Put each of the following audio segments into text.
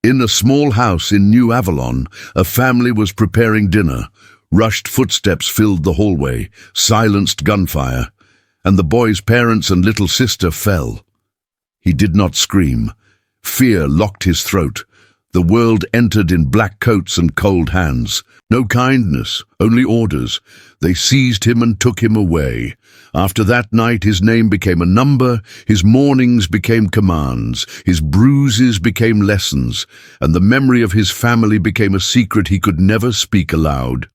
In a small house in New Avalon, a family was preparing dinner. Rushed footsteps filled the hallway, silenced gunfire, and the boy's parents and little sister fell. He did not scream. Fear locked his throat. The world entered in black coats and cold hands. No kindness, only orders. They seized him and took him away. After that night, his name became a number, his mournings became commands, his bruises became lessons, and the memory of his family became a secret he could never speak aloud.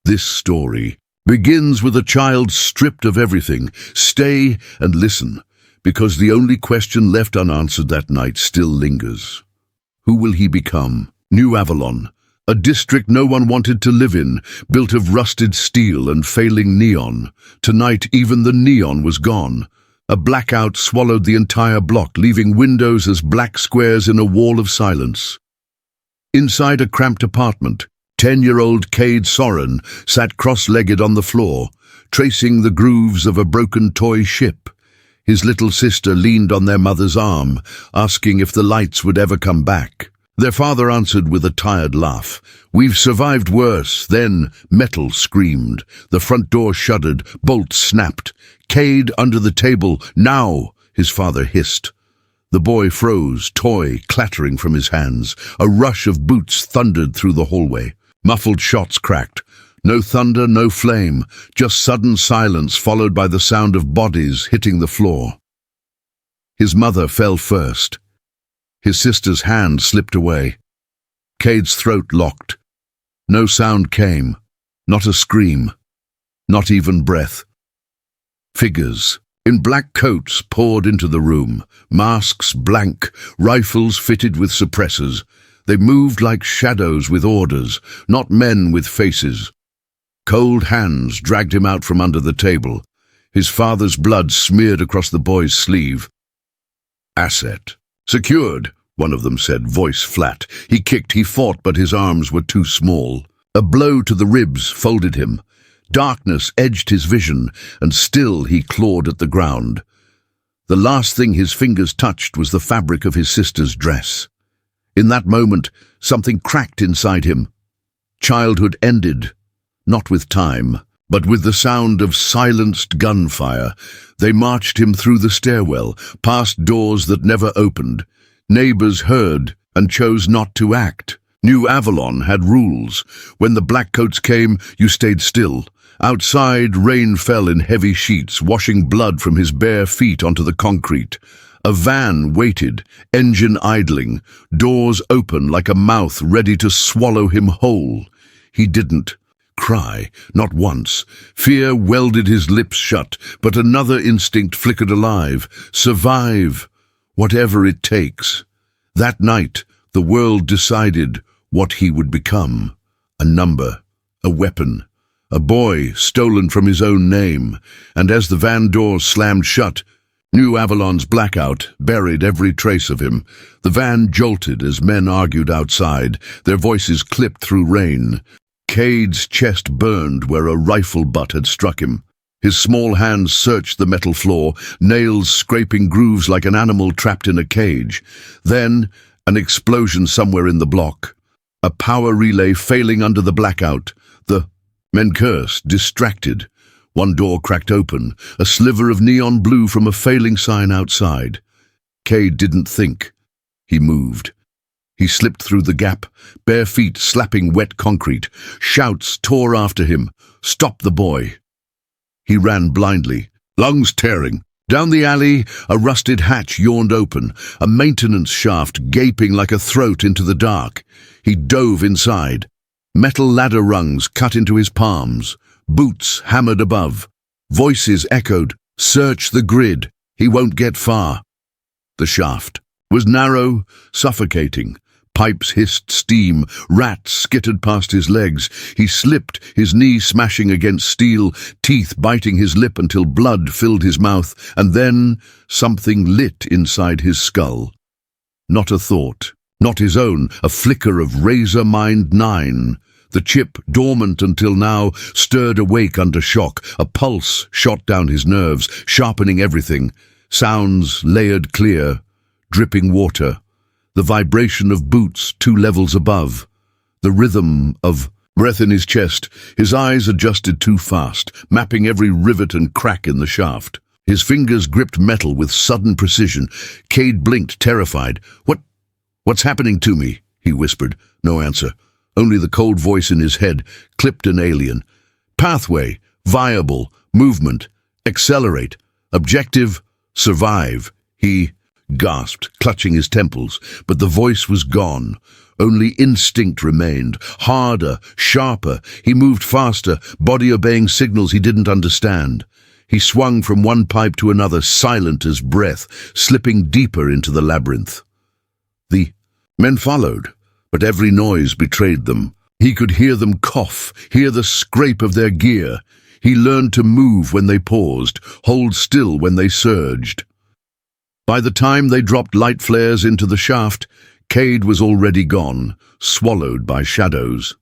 This story begins with a child stripped of everything. Stay and listen, because the only question left unanswered that night still lingers. Who will he become? New Avalon, a district no one wanted to live in, built of rusted steel and failing neon. Tonight, even the neon was gone. A blackout swallowed the entire block, leaving windows as black squares in a wall of silence. Inside a cramped apartment, 10-year-old Kade Soren sat cross-legged on the floor, tracing the grooves of a broken toy ship. His little sister leaned on their mother's arm, asking if the lights would ever come back. Their father answered with a tired laugh. "We've survived worse." Then metal screamed. The front door shuddered. Bolts snapped. "Kade, under the table, now!" his father hissed. The boy froze, toy clattering from his hands. A rush of boots thundered through the hallway. Muffled shots cracked. No thunder, no flame, just sudden silence followed by the sound of bodies hitting the floor. His mother fell first. His sister's hand slipped away. Kade's throat locked. No sound came, not a scream, not even breath. Figures in black coats poured into the room, masks blank, rifles fitted with suppressors. They moved like shadows with orders, not men with faces. Cold hands dragged him out from under the table. His father's blood smeared across the boy's sleeve. "Asset. Secured," one of them said, voice flat. He kicked, he fought, but his arms were too small. A blow to the ribs folded him. Darkness edged his vision, and still he clawed at the ground. The last thing his fingers touched was the fabric of his sister's dress. In that moment, something cracked inside him. Childhood ended. Not with time, but with the sound of silenced gunfire. They marched him through the stairwell, past doors that never opened. Neighbors heard and chose not to act. New Avalon had rules. When the blackcoats came, you stayed still. Outside, rain fell in heavy sheets, washing blood from his bare feet onto the concrete. A van waited, engine idling, doors open like a mouth ready to swallow him whole. He didn't cry, not once. Fear welded his lips shut, but another instinct flickered alive. Survive, whatever it takes. That night, the world decided what he would become. A number, a weapon, a boy stolen from his own name. And as the van doors slammed shut, New Avalon's blackout buried every trace of him. The van jolted as men argued outside, their voices clipped through rain. Kade's chest burned where a rifle butt had struck him. His small hands searched the metal floor, nails scraping grooves like an animal trapped in a cage. Then, an explosion somewhere in the block. A power relay failing under the blackout. The men cursed, distracted. One door cracked open, a sliver of neon blue from a failing sign outside. Kade didn't think. He moved. He slipped through the gap, bare feet slapping wet concrete. Shouts tore after him. "Stop the boy!" He ran blindly, lungs tearing. Down the alley, a rusted hatch yawned open, a maintenance shaft gaping like a throat into the dark. He dove inside. Metal ladder rungs cut into his palms. Boots hammered above. Voices echoed, "Search the grid. He won't get far." The shaft was narrow, suffocating. Pipes hissed steam, rats skittered past his legs. He slipped, his knee smashing against steel, teeth biting his lip until blood filled his mouth, and then something lit inside his skull. Not a thought, not his own, a flicker of Razor Mind 9. The chip, dormant until now, stirred awake under shock. A pulse shot down his nerves, sharpening everything. Sounds layered clear, dripping water. the vibration of boots 2 levels above, the rhythm of breath in his chest. His eyes adjusted too fast, mapping every rivet and crack in the shaft. His fingers gripped metal with sudden precision. Kade blinked, terrified. What's happening to me?" he whispered. No answer. Only the cold voice in his head, clipped and alien. "Pathway, viable, movement, accelerate, objective, survive." He gasped, clutching his temples, but the voice was gone. Only instinct remained, harder, sharper. He moved faster, body obeying signals he didn't understand. He swung from one pipe to another, silent as breath, slipping deeper into the labyrinth. The men followed, but every noise betrayed them. He could hear them cough, hear the scrape of their gear. He learned to move when they paused, hold still when they surged. By the time they dropped light flares into the shaft, Kade was already gone, swallowed by shadows.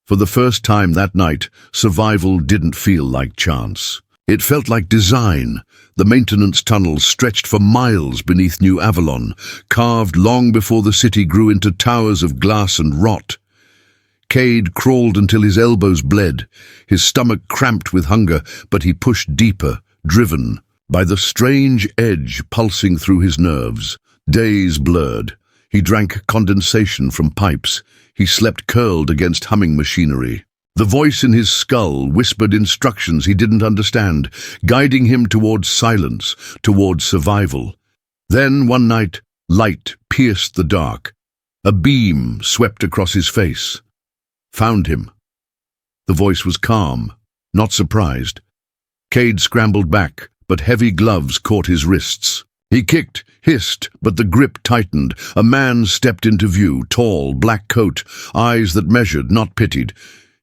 For the first time that night, survival didn't feel like chance. It felt like design. The maintenance tunnels stretched for miles beneath New Avalon, carved long before the city grew into towers of glass and rot. Kade crawled until his elbows bled, his stomach cramped with hunger, but he pushed deeper, driven by the strange edge pulsing through his nerves. Days blurred. He drank condensation from pipes. He slept curled against humming machinery. The voice in his skull whispered instructions he didn't understand, guiding him towards silence, towards survival. Then, one night, light pierced the dark. A beam swept across his face. Found him. The voice was calm, not surprised. Kade scrambled back, but heavy gloves caught his wrists. He kicked, hissed, but the grip tightened. A man stepped into view, tall, black coat, eyes that measured, not pitied.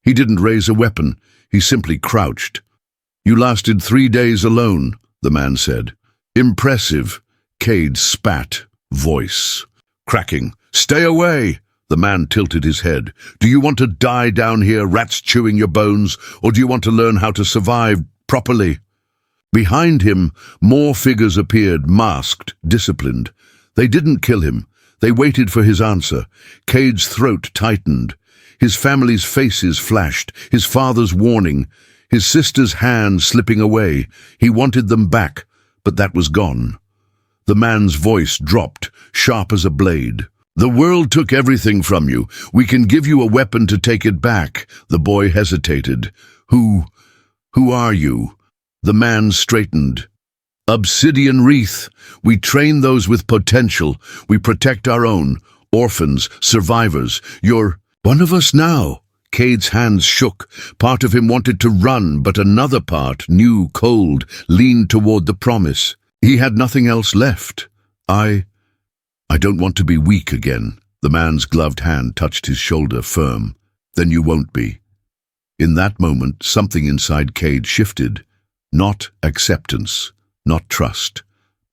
He didn't raise a weapon. He simply crouched. "You lasted 3 days alone," the man said. "Impressive." Kade spat, voice cracking. "Stay away!" The man tilted his head. "Do you want to die down here, rats chewing your bones, or do you want to learn how to survive properly?" Behind him, more figures appeared, masked, disciplined. They didn't kill him. They waited for his answer. Kade's throat tightened. His family's faces flashed, his father's warning, his sister's hand slipping away. He wanted them back, but that was gone. The man's voice dropped, sharp as a blade. "The world took everything from you. We can give you a weapon to take it back." The boy hesitated. Who are you?" The man straightened. "Obsidian Wreath. We train those with potential. We protect our own. Orphans, survivors. You're one of us now." Kade's hands shook. Part of him wanted to run, but another part, new, cold, leaned toward the promise. He had nothing else left. I don't want to be weak again." The man's gloved hand touched his shoulder, firm. "Then you won't be." In that moment, something inside Kade shifted. Not acceptance, not trust,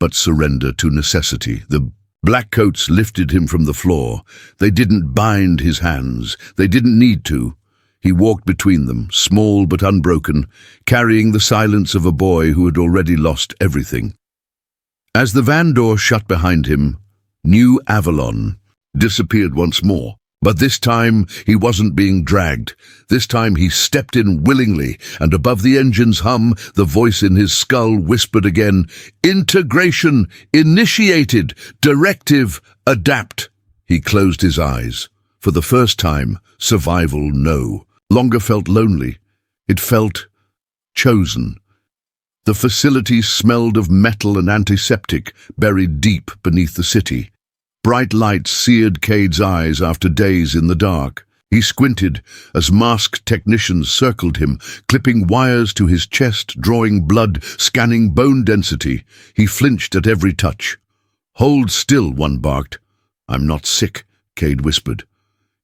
but surrender to necessity. The blackcoats lifted him from the floor. They didn't bind his hands. They didn't need to. He walked between them, small but unbroken, carrying the silence of a boy who had already lost everything. As the van door shut behind him, New Avalon disappeared once more. But this time he wasn't being dragged. This time he stepped in willingly, and above the engine's hum, the voice in his skull whispered again, "Integration, initiated, directive, adapt." He closed his eyes. For the first time, survival no longer felt lonely. It felt chosen. The facility smelled of metal and antiseptic, buried deep beneath the city. Bright lights seared Kade's eyes after days in the dark. He squinted as masked technicians circled him, clipping wires to his chest, drawing blood, scanning bone density. He flinched at every touch. "Hold still," one barked. "I'm not sick," Kade whispered.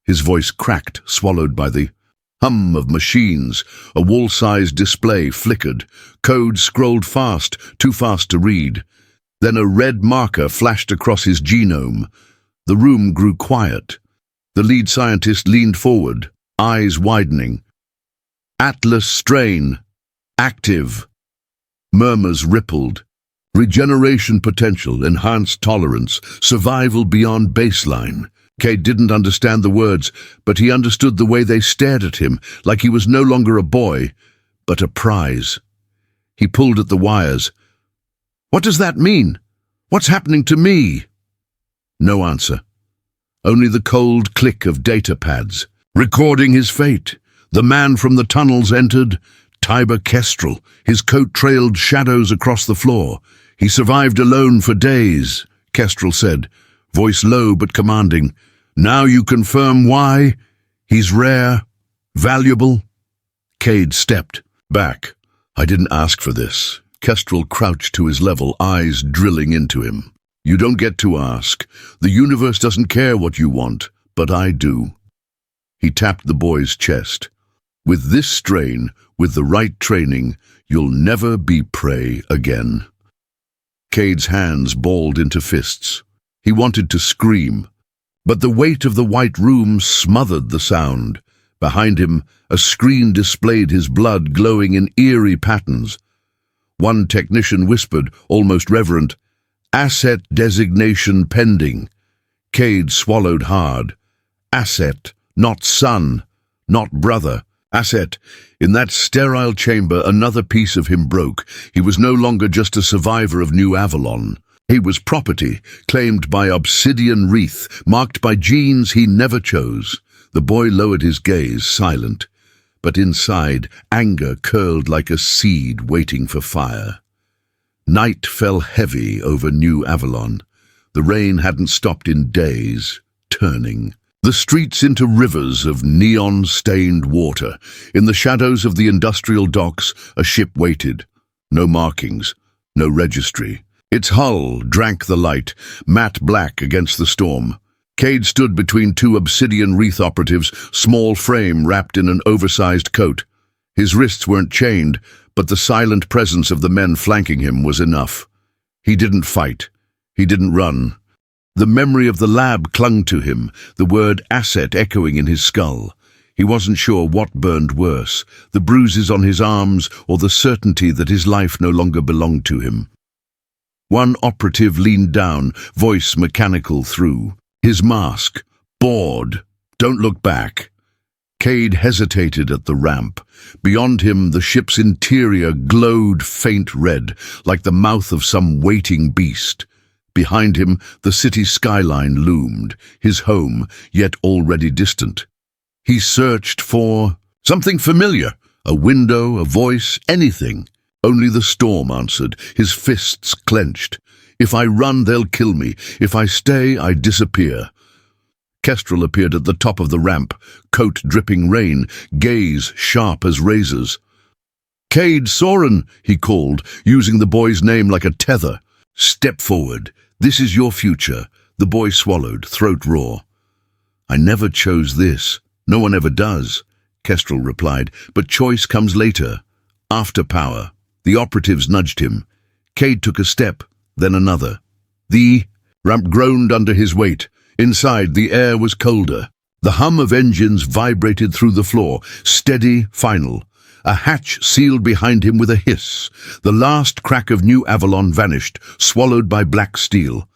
His voice cracked, swallowed by the hum of machines. A wall-sized display flickered. Code scrolled fast, too fast to read. Then a red marker flashed across his genome. The room grew quiet. The lead scientist leaned forward, eyes widening. "Atlas strain. Active." Murmurs rippled. Regeneration potential, enhanced tolerance, survival beyond baseline. Kade didn't understand the words, but he understood the way they stared at him, like he was no longer a boy, but a prize. He pulled at the wires. "What does that mean? What's happening to me?" No answer. Only the cold click of data pads. Recording his fate. The man from the tunnels entered. Tiber Kestrel. His coat trailed shadows across the floor. "He survived alone for days," Kestrel said, voice low but commanding. "Now you confirm why? He's rare, valuable." Kade stepped back. "I didn't ask for this." Kestrel crouched to his level, eyes drilling into him. "You don't get to ask. The universe doesn't care what you want, but I do." He tapped the boy's chest. "With this strain, with the right training, you'll never be prey again." Kade's hands balled into fists. He wanted to scream, but the weight of the white room smothered the sound. Behind him, a screen displayed his blood glowing in eerie patterns. One technician whispered, almost reverent, "Asset designation pending." Kade swallowed hard. Asset, not son, not brother. Asset. In that sterile chamber, another piece of him broke. He was no longer just a survivor of New Avalon. He was property, claimed by Obsidian Wreath, marked by genes he never chose. The boy lowered his gaze, silent. But inside, anger curled like a seed waiting for fire. Night fell heavy over New Avalon. The rain hadn't stopped in days, turning. The streets into rivers of neon-stained water. In the shadows of the industrial docks, a ship waited. No markings, no registry. Its hull drank the light, matte black against the storm. Kade stood between two Obsidian Wreath operatives, small frame wrapped in an oversized coat. His wrists weren't chained, but the silent presence of the men flanking him was enough. He didn't fight. He didn't run. The memory of the lab clung to him, the word asset echoing in his skull. He wasn't sure what burned worse, the bruises on his arms or the certainty that his life no longer belonged to him. One operative leaned down, voice mechanical through. His mask. "Bored. Don't look back." Kade hesitated at the ramp. Beyond him, the ship's interior glowed faint red, like the mouth of some waiting beast. Behind him, the city skyline loomed, his home, yet already distant. He searched for something familiar, a window, a voice, anything. Only the storm answered, his fists clenched. "If I run, they'll kill me. If I stay, I disappear." Kestrel appeared at the top of the ramp, coat dripping rain, gaze sharp as razors. "Kade Soren," he called, using the boy's name like a tether. "Step forward. This is your future." The boy swallowed, throat raw. "I never chose this. No one ever does," Kestrel replied, "but choice comes later, after power." The operatives nudged him. Kade took a step, then another. The ramp groaned under his weight. Inside, the air was colder. The hum of engines vibrated through the floor, steady, final. A hatch sealed behind him with a hiss. The last crack of New Avalon vanished, swallowed by black steel.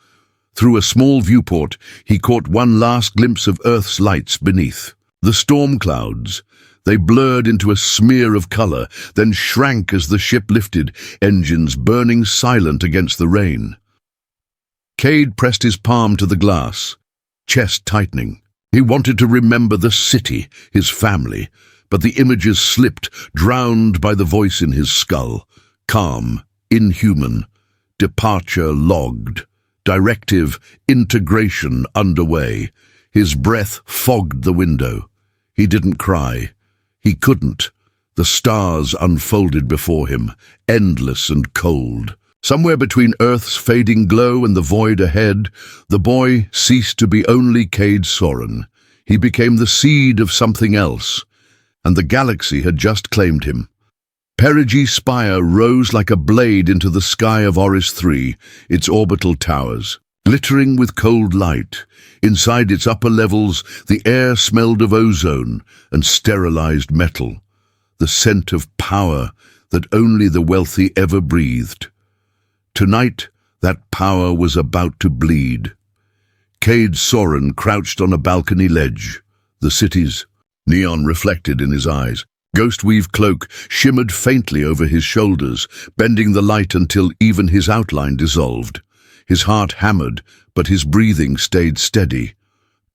Through a small viewport, he caught one last glimpse of Earth's lights beneath. The storm clouds. They blurred into a smear of color, then shrank as the ship lifted, engines burning silent against the rain. Kade pressed his palm to the glass, chest tightening. He wanted to remember the city, his family, but the images slipped, drowned by the voice in his skull. Calm, inhuman, departure logged, directive, integration underway. His breath fogged the window. He didn't cry. He couldn't. The stars unfolded before him, endless and cold. Somewhere between Earth's fading glow and the void ahead, the boy ceased to be only Kade Soren. He became the seed of something else, and the galaxy had just claimed him. Perigee Spire rose like a blade into the sky of Oris III, its orbital towers, glittering with cold light. Inside its upper levels, the air smelled of ozone and sterilized metal, the scent of power that only the wealthy ever breathed. Tonight, that power was about to bleed. Kade Soren crouched on a balcony ledge. The city's neon reflected in his eyes. Ghost-weave cloak shimmered faintly over his shoulders, bending the light until even his outline dissolved. His heart hammered, but his breathing stayed steady.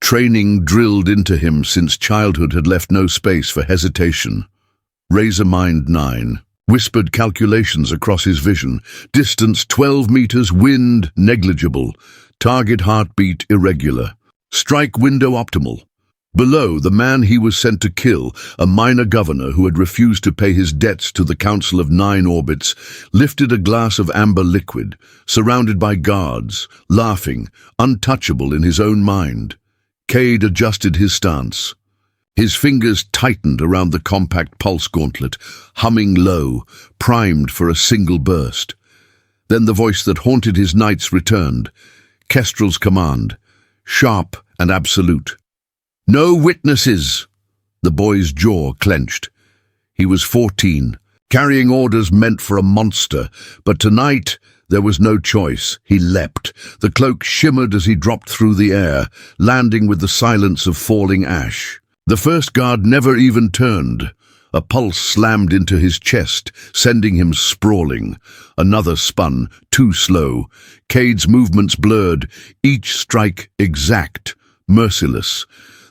Training drilled into him since childhood had left no space for hesitation. Razor Mind 9 whispered calculations across his vision. Distance 12 meters, wind negligible, target heartbeat irregular, strike window optimal. Below, the man he was sent to kill, a minor governor who had refused to pay his debts to the Council of 9 Orbits, lifted a glass of amber liquid, surrounded by guards, laughing, untouchable in his own mind. Kade adjusted his stance. His fingers tightened around the compact pulse gauntlet, humming low, primed for a single burst. Then the voice that haunted his nights returned, Kestrel's command, sharp and absolute. "No witnesses!" The boy's jaw clenched. He was 14, carrying orders meant for a monster, but tonight there was no choice. He leapt. The cloak shimmered as he dropped through the air, landing with the silence of falling ash. The first guard never even turned. A pulse slammed into his chest, sending him sprawling. Another spun, too slow. Kade's movements blurred, each strike exact, merciless.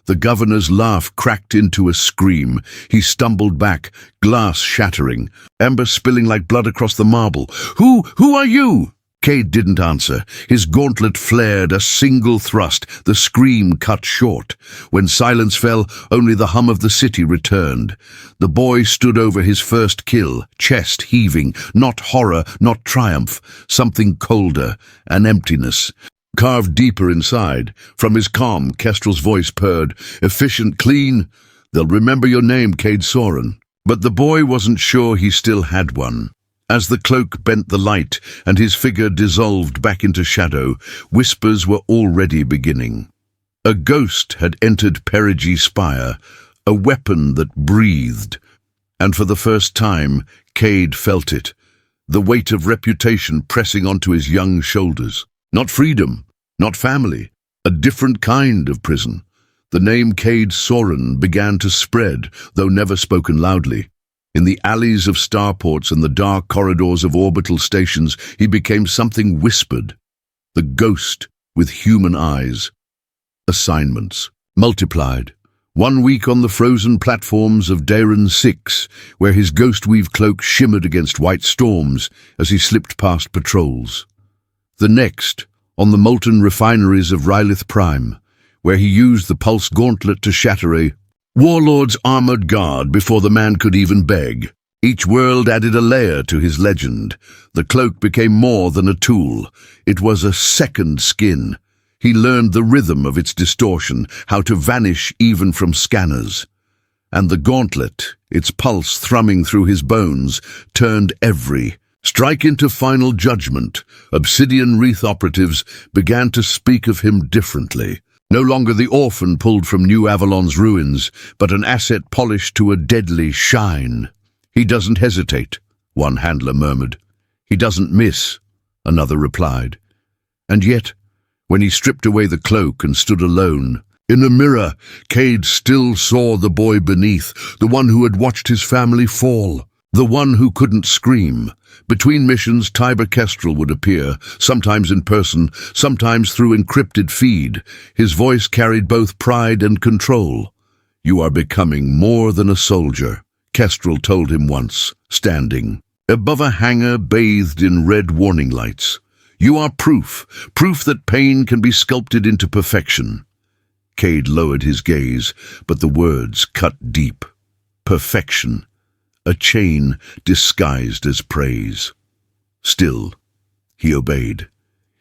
The governor's laugh cracked into a scream. He stumbled back, glass shattering, amber spilling like blood across the marble. Who are you?" Kade didn't answer. His gauntlet flared, a single thrust, the scream cut short. When silence fell, only the hum of the city returned. The boy stood over his first kill, chest heaving, not horror, not triumph, something colder, an emptiness. Carved deeper inside, from his calm, Kestrel's voice purred, "Efficient, clean. They'll remember your name, Kade Soren." But the boy wasn't sure he still had one. As the cloak bent the light and his figure dissolved back into shadow, whispers were already beginning. A ghost had entered Perige's spire, a weapon that breathed. And for the first time, Kade felt it, the weight of reputation pressing onto his young shoulders. Not freedom, not family, a different kind of prison. The name Kade Soren began to spread, though never spoken loudly. In the alleys of starports and the dark corridors of orbital stations, he became something whispered. The ghost with human eyes. Assignments multiplied. 1 week on the frozen platforms of Daren 6, where his ghost-weave cloak shimmered against white storms as he slipped past patrols. The next, on the molten refineries of Rylith Prime, where he used the pulse gauntlet to shatter a warlord's armored guard before the man could even beg. Each world added a layer to his legend. The cloak became more than a tool. It was a second skin. He learned the rhythm of its distortion, how to vanish even from scanners. And the gauntlet, its pulse thrumming through his bones, turned every strike into final judgment. Obsidian Wreath operatives began to speak of him differently. No longer the orphan pulled from New Avalon's ruins, but an asset polished to a deadly shine. "He doesn't hesitate," one handler murmured. "He doesn't miss," another replied. And yet, when he stripped away the cloak and stood alone, in a mirror, Kade still saw the boy beneath, the one who had watched his family fall. The one who couldn't scream. Between missions, Tiber Kestrel would appear, sometimes in person, sometimes through encrypted feed. His voice carried both pride and control. "You are becoming more than a soldier," Kestrel told him once, standing above a hangar bathed in red warning lights. "You are proof that pain can be sculpted into perfection." Kade lowered his gaze, but the words cut deep. Perfection. A chain disguised as praise. Still, he obeyed.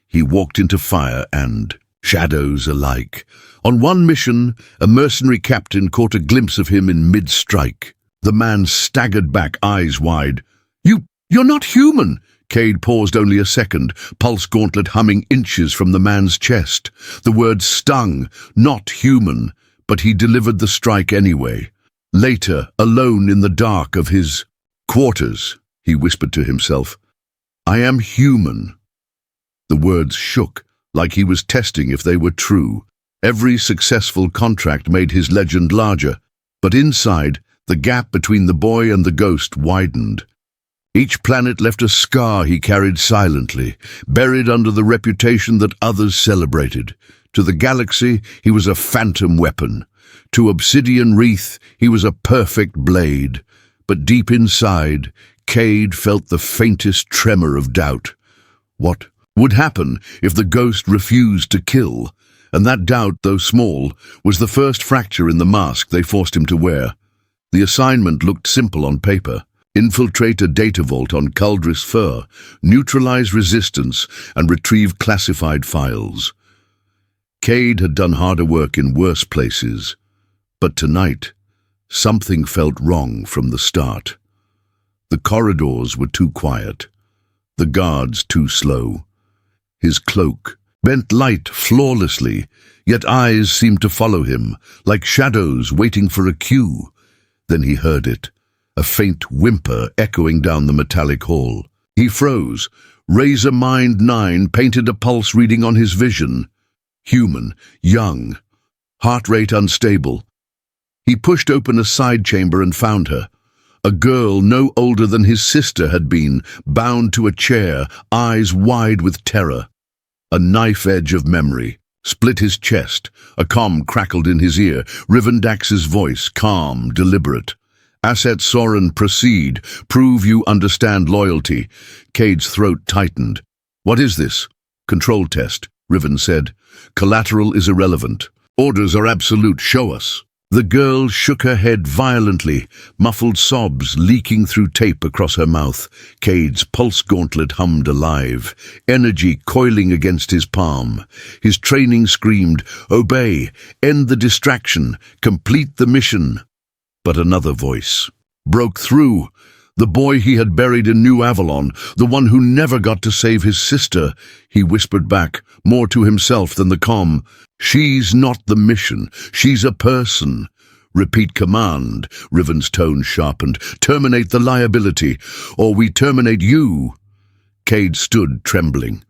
He walked into fire and shadows alike. On one mission, a mercenary captain caught a glimpse of him in mid-strike. The man staggered back, eyes wide. You're not human!" Kade paused only a second, pulse gauntlet humming inches from the man's chest. The words stung, not human, but he delivered the strike anyway. Later, alone in the dark of his quarters, he whispered to himself, I am human." The words shook, like he was testing if they were true. Every successful contract made his legend larger, but inside, the gap between the boy and the ghost widened. Each planet left a scar he carried silently, buried under the reputation that others celebrated. To the galaxy, he was a phantom weapon. To Obsidian Wreath, he was a perfect blade. But deep inside, Kade felt the faintest tremor of doubt. What would happen if the ghost refused to kill? And that doubt, though small, was the first fracture in the mask they forced him to wear. The assignment looked simple on paper. Infiltrate a data vault on Kuldris Fur, neutralize resistance, and retrieve classified files. Kade had done harder work in worse places, but tonight, something felt wrong from the start. The corridors were too quiet, the guards too slow. His cloak bent light flawlessly, yet eyes seemed to follow him, like shadows waiting for a cue. Then he heard it. A faint whimper echoing down the metallic hall. He froze. Razor Mind 9 painted a pulse reading on his vision. Human, young, heart rate unstable. He pushed open a side chamber and found her. A girl no older than his sister had been, bound to a chair, eyes wide with terror. A knife edge of memory split his chest. A comm crackled in his ear. Rivendax's voice, calm, deliberate. "Kade Soren, proceed. Prove you understand loyalty." Kade's throat tightened. "What is this?" "Control test," Riven said. "Collateral is irrelevant. Orders are absolute. Show us." The girl shook her head violently, muffled sobs leaking through tape across her mouth. Kade's pulse gauntlet hummed alive, energy coiling against his palm. His training screamed, "Obey, end the distraction, complete the mission." But another voice broke through. The boy he had buried in New Avalon, the one who never got to save his sister. He whispered back, more to himself than the comm, "She's not the mission, she's a person." "Repeat command," Riven's tone sharpened. "Terminate the liability, or we terminate you." Kade stood trembling.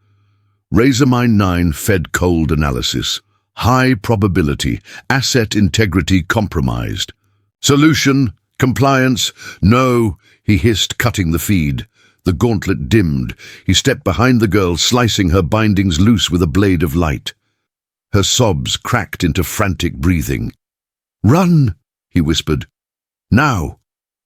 Razormind 9 fed cold analysis. High probability, asset integrity compromised. "Solution, compliance, no," he hissed, cutting the feed. The gauntlet dimmed. He stepped behind the girl, slicing her bindings loose with a blade of light. Her sobs cracked into frantic breathing. "Run," he whispered. "Now."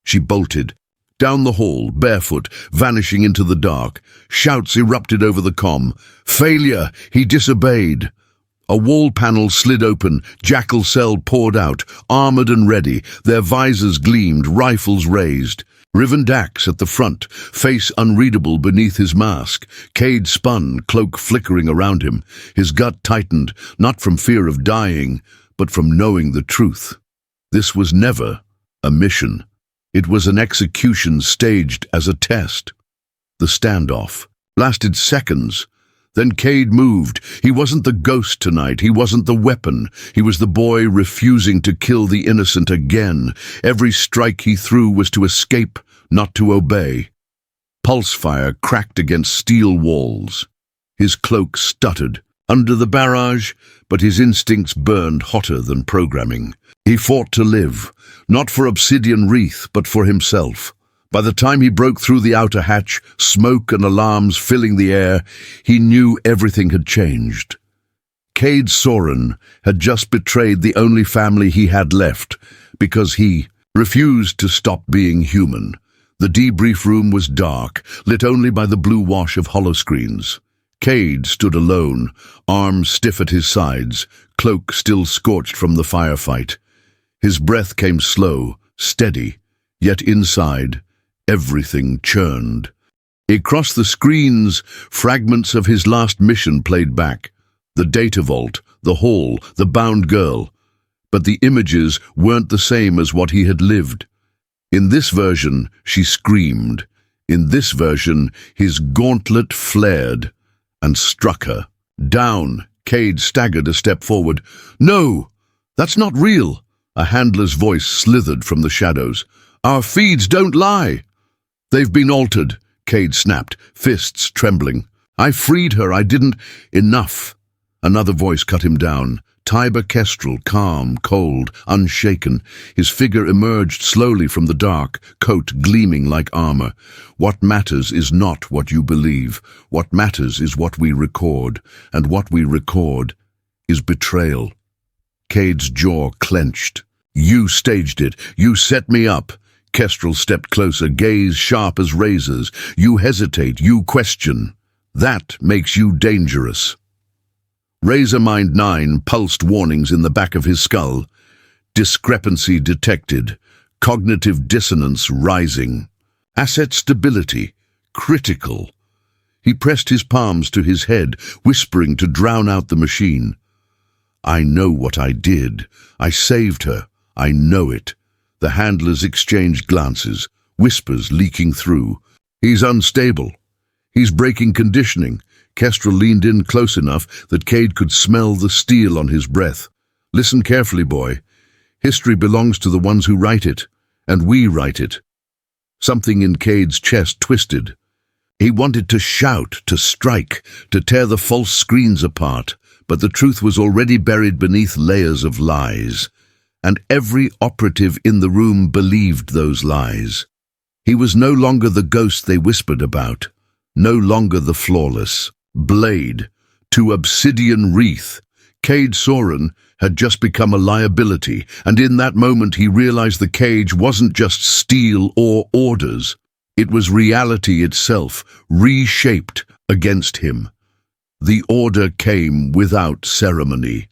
She bolted. Down the hall, barefoot, vanishing into the dark. Shouts erupted over the comm. "Failure! He disobeyed!" A wall panel slid open, Jackal Cell poured out, armored and ready. Their visors gleamed, rifles raised. Rivendax at the front, face unreadable beneath his mask. Kade spun, cloak flickering around him. His gut tightened, not from fear of dying, but from knowing the truth. This was never a mission. It was an execution staged as a test. The standoff lasted seconds. Then Kade moved. He wasn't the ghost tonight. He wasn't the weapon. He was the boy refusing to kill the innocent again. Every strike he threw was to escape, not to obey. Pulse fire cracked against steel walls. His cloak stuttered under the barrage, but his instincts burned hotter than programming. He fought to live, not for Obsidian Wreath, but for himself. By the time he broke through the outer hatch, smoke and alarms filling the air, he knew everything had changed. Kade Soren had just betrayed the only family he had left because he refused to stop being human. The debrief room was dark, lit only by the blue wash of holoscreens. Kade stood alone, arms stiff at his sides, cloak still scorched from the firefight. His breath came slow, steady, yet inside, everything churned. Across the screens, fragments of his last mission played back. The data vault, the hall, the bound girl. But the images weren't the same as what he had lived. In this version, she screamed. In this version, his gauntlet flared and struck her. Down, Kade staggered a step forward. "No, that's not real." A handler's voice slithered from the shadows. "Our feeds don't lie." "They've been altered," Kade snapped, fists trembling. I freed her, I didn't— Enough! Another voice cut him down. Tiber Kestrel, calm, cold, unshaken. His figure emerged slowly from the dark, coat gleaming like armor. What matters is not what you believe. What matters is what we record. And what we record is betrayal. Kade's jaw clenched. You staged it. You set me up. Kestrel stepped closer, gaze sharp as razors. You hesitate. You question. That makes you dangerous. Razor Mind 9 pulsed warnings in the back of his skull. Discrepancy detected. Cognitive dissonance rising. Asset stability critical. He pressed his palms to his head, whispering to drown out the machine. I know what I did. I saved her. I know it. The handlers exchanged glances, whispers leaking through. He's unstable. He's breaking conditioning. Kestrel leaned in close enough that Kade could smell the steel on his breath. Listen carefully, boy. History belongs to the ones who write it, and we write it. Something in Kade's chest twisted. He wanted to shout, to strike, to tear the false screens apart, but the truth was already buried beneath layers of lies. And every operative in the room believed those lies. He was no longer the ghost they whispered about, no longer the flawless blade to Obsidian Wreath. Kade Soren had just become a liability, and in that moment he realized the cage wasn't just steel or orders. It was reality itself, reshaped against him. The order came without ceremony.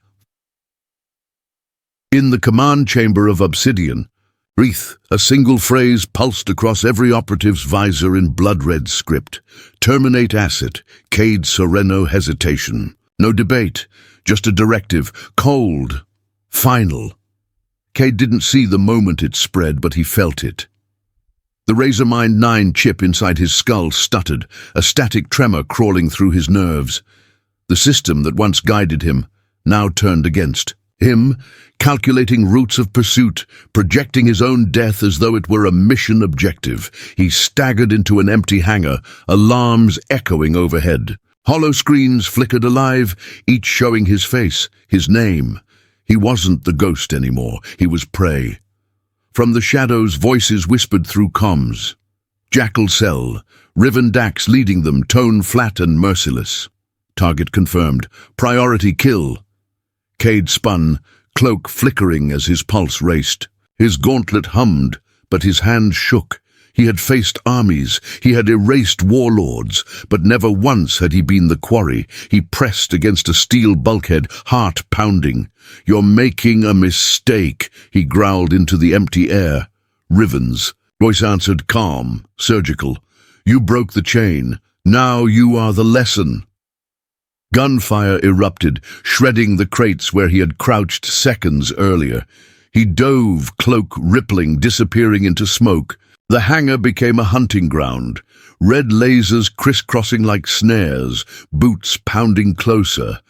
In the command chamber of Obsidian Wreath, a single phrase pulsed across every operative's visor in blood-red script. Terminate asset, Kade Soren, hesitation. No debate, just a directive, cold, final. Kade didn't see the moment it spread, but he felt it. The Razor Mind 9 chip inside his skull stuttered, a static tremor crawling through his nerves. The system that once guided him now turned against him, calculating routes of pursuit, projecting his own death as though it were a mission objective. He staggered into an empty hangar, alarms echoing overhead. Hollow screens flickered alive, each showing his face, his name. He wasn't the ghost anymore, he was prey. From the shadows, voices whispered through comms. Jackal Cell, Riven Dax leading them, tone flat and merciless. Target confirmed. Priority kill. Kade spun, cloak flickering as his pulse raced. His gauntlet hummed, but his hand shook. He had faced armies, he had erased warlords, but never once had he been the quarry. He pressed against a steel bulkhead, heart pounding. You're making a mistake, he growled into the empty air. Rivens. Voice answered, calm, surgical. You broke the chain. Now you are the lesson. Gunfire erupted, shredding the crates where he had crouched seconds earlier. He dove, cloak rippling, disappearing into smoke. The hangar became a hunting ground. Red lasers crisscrossing like snares, boots pounding closer.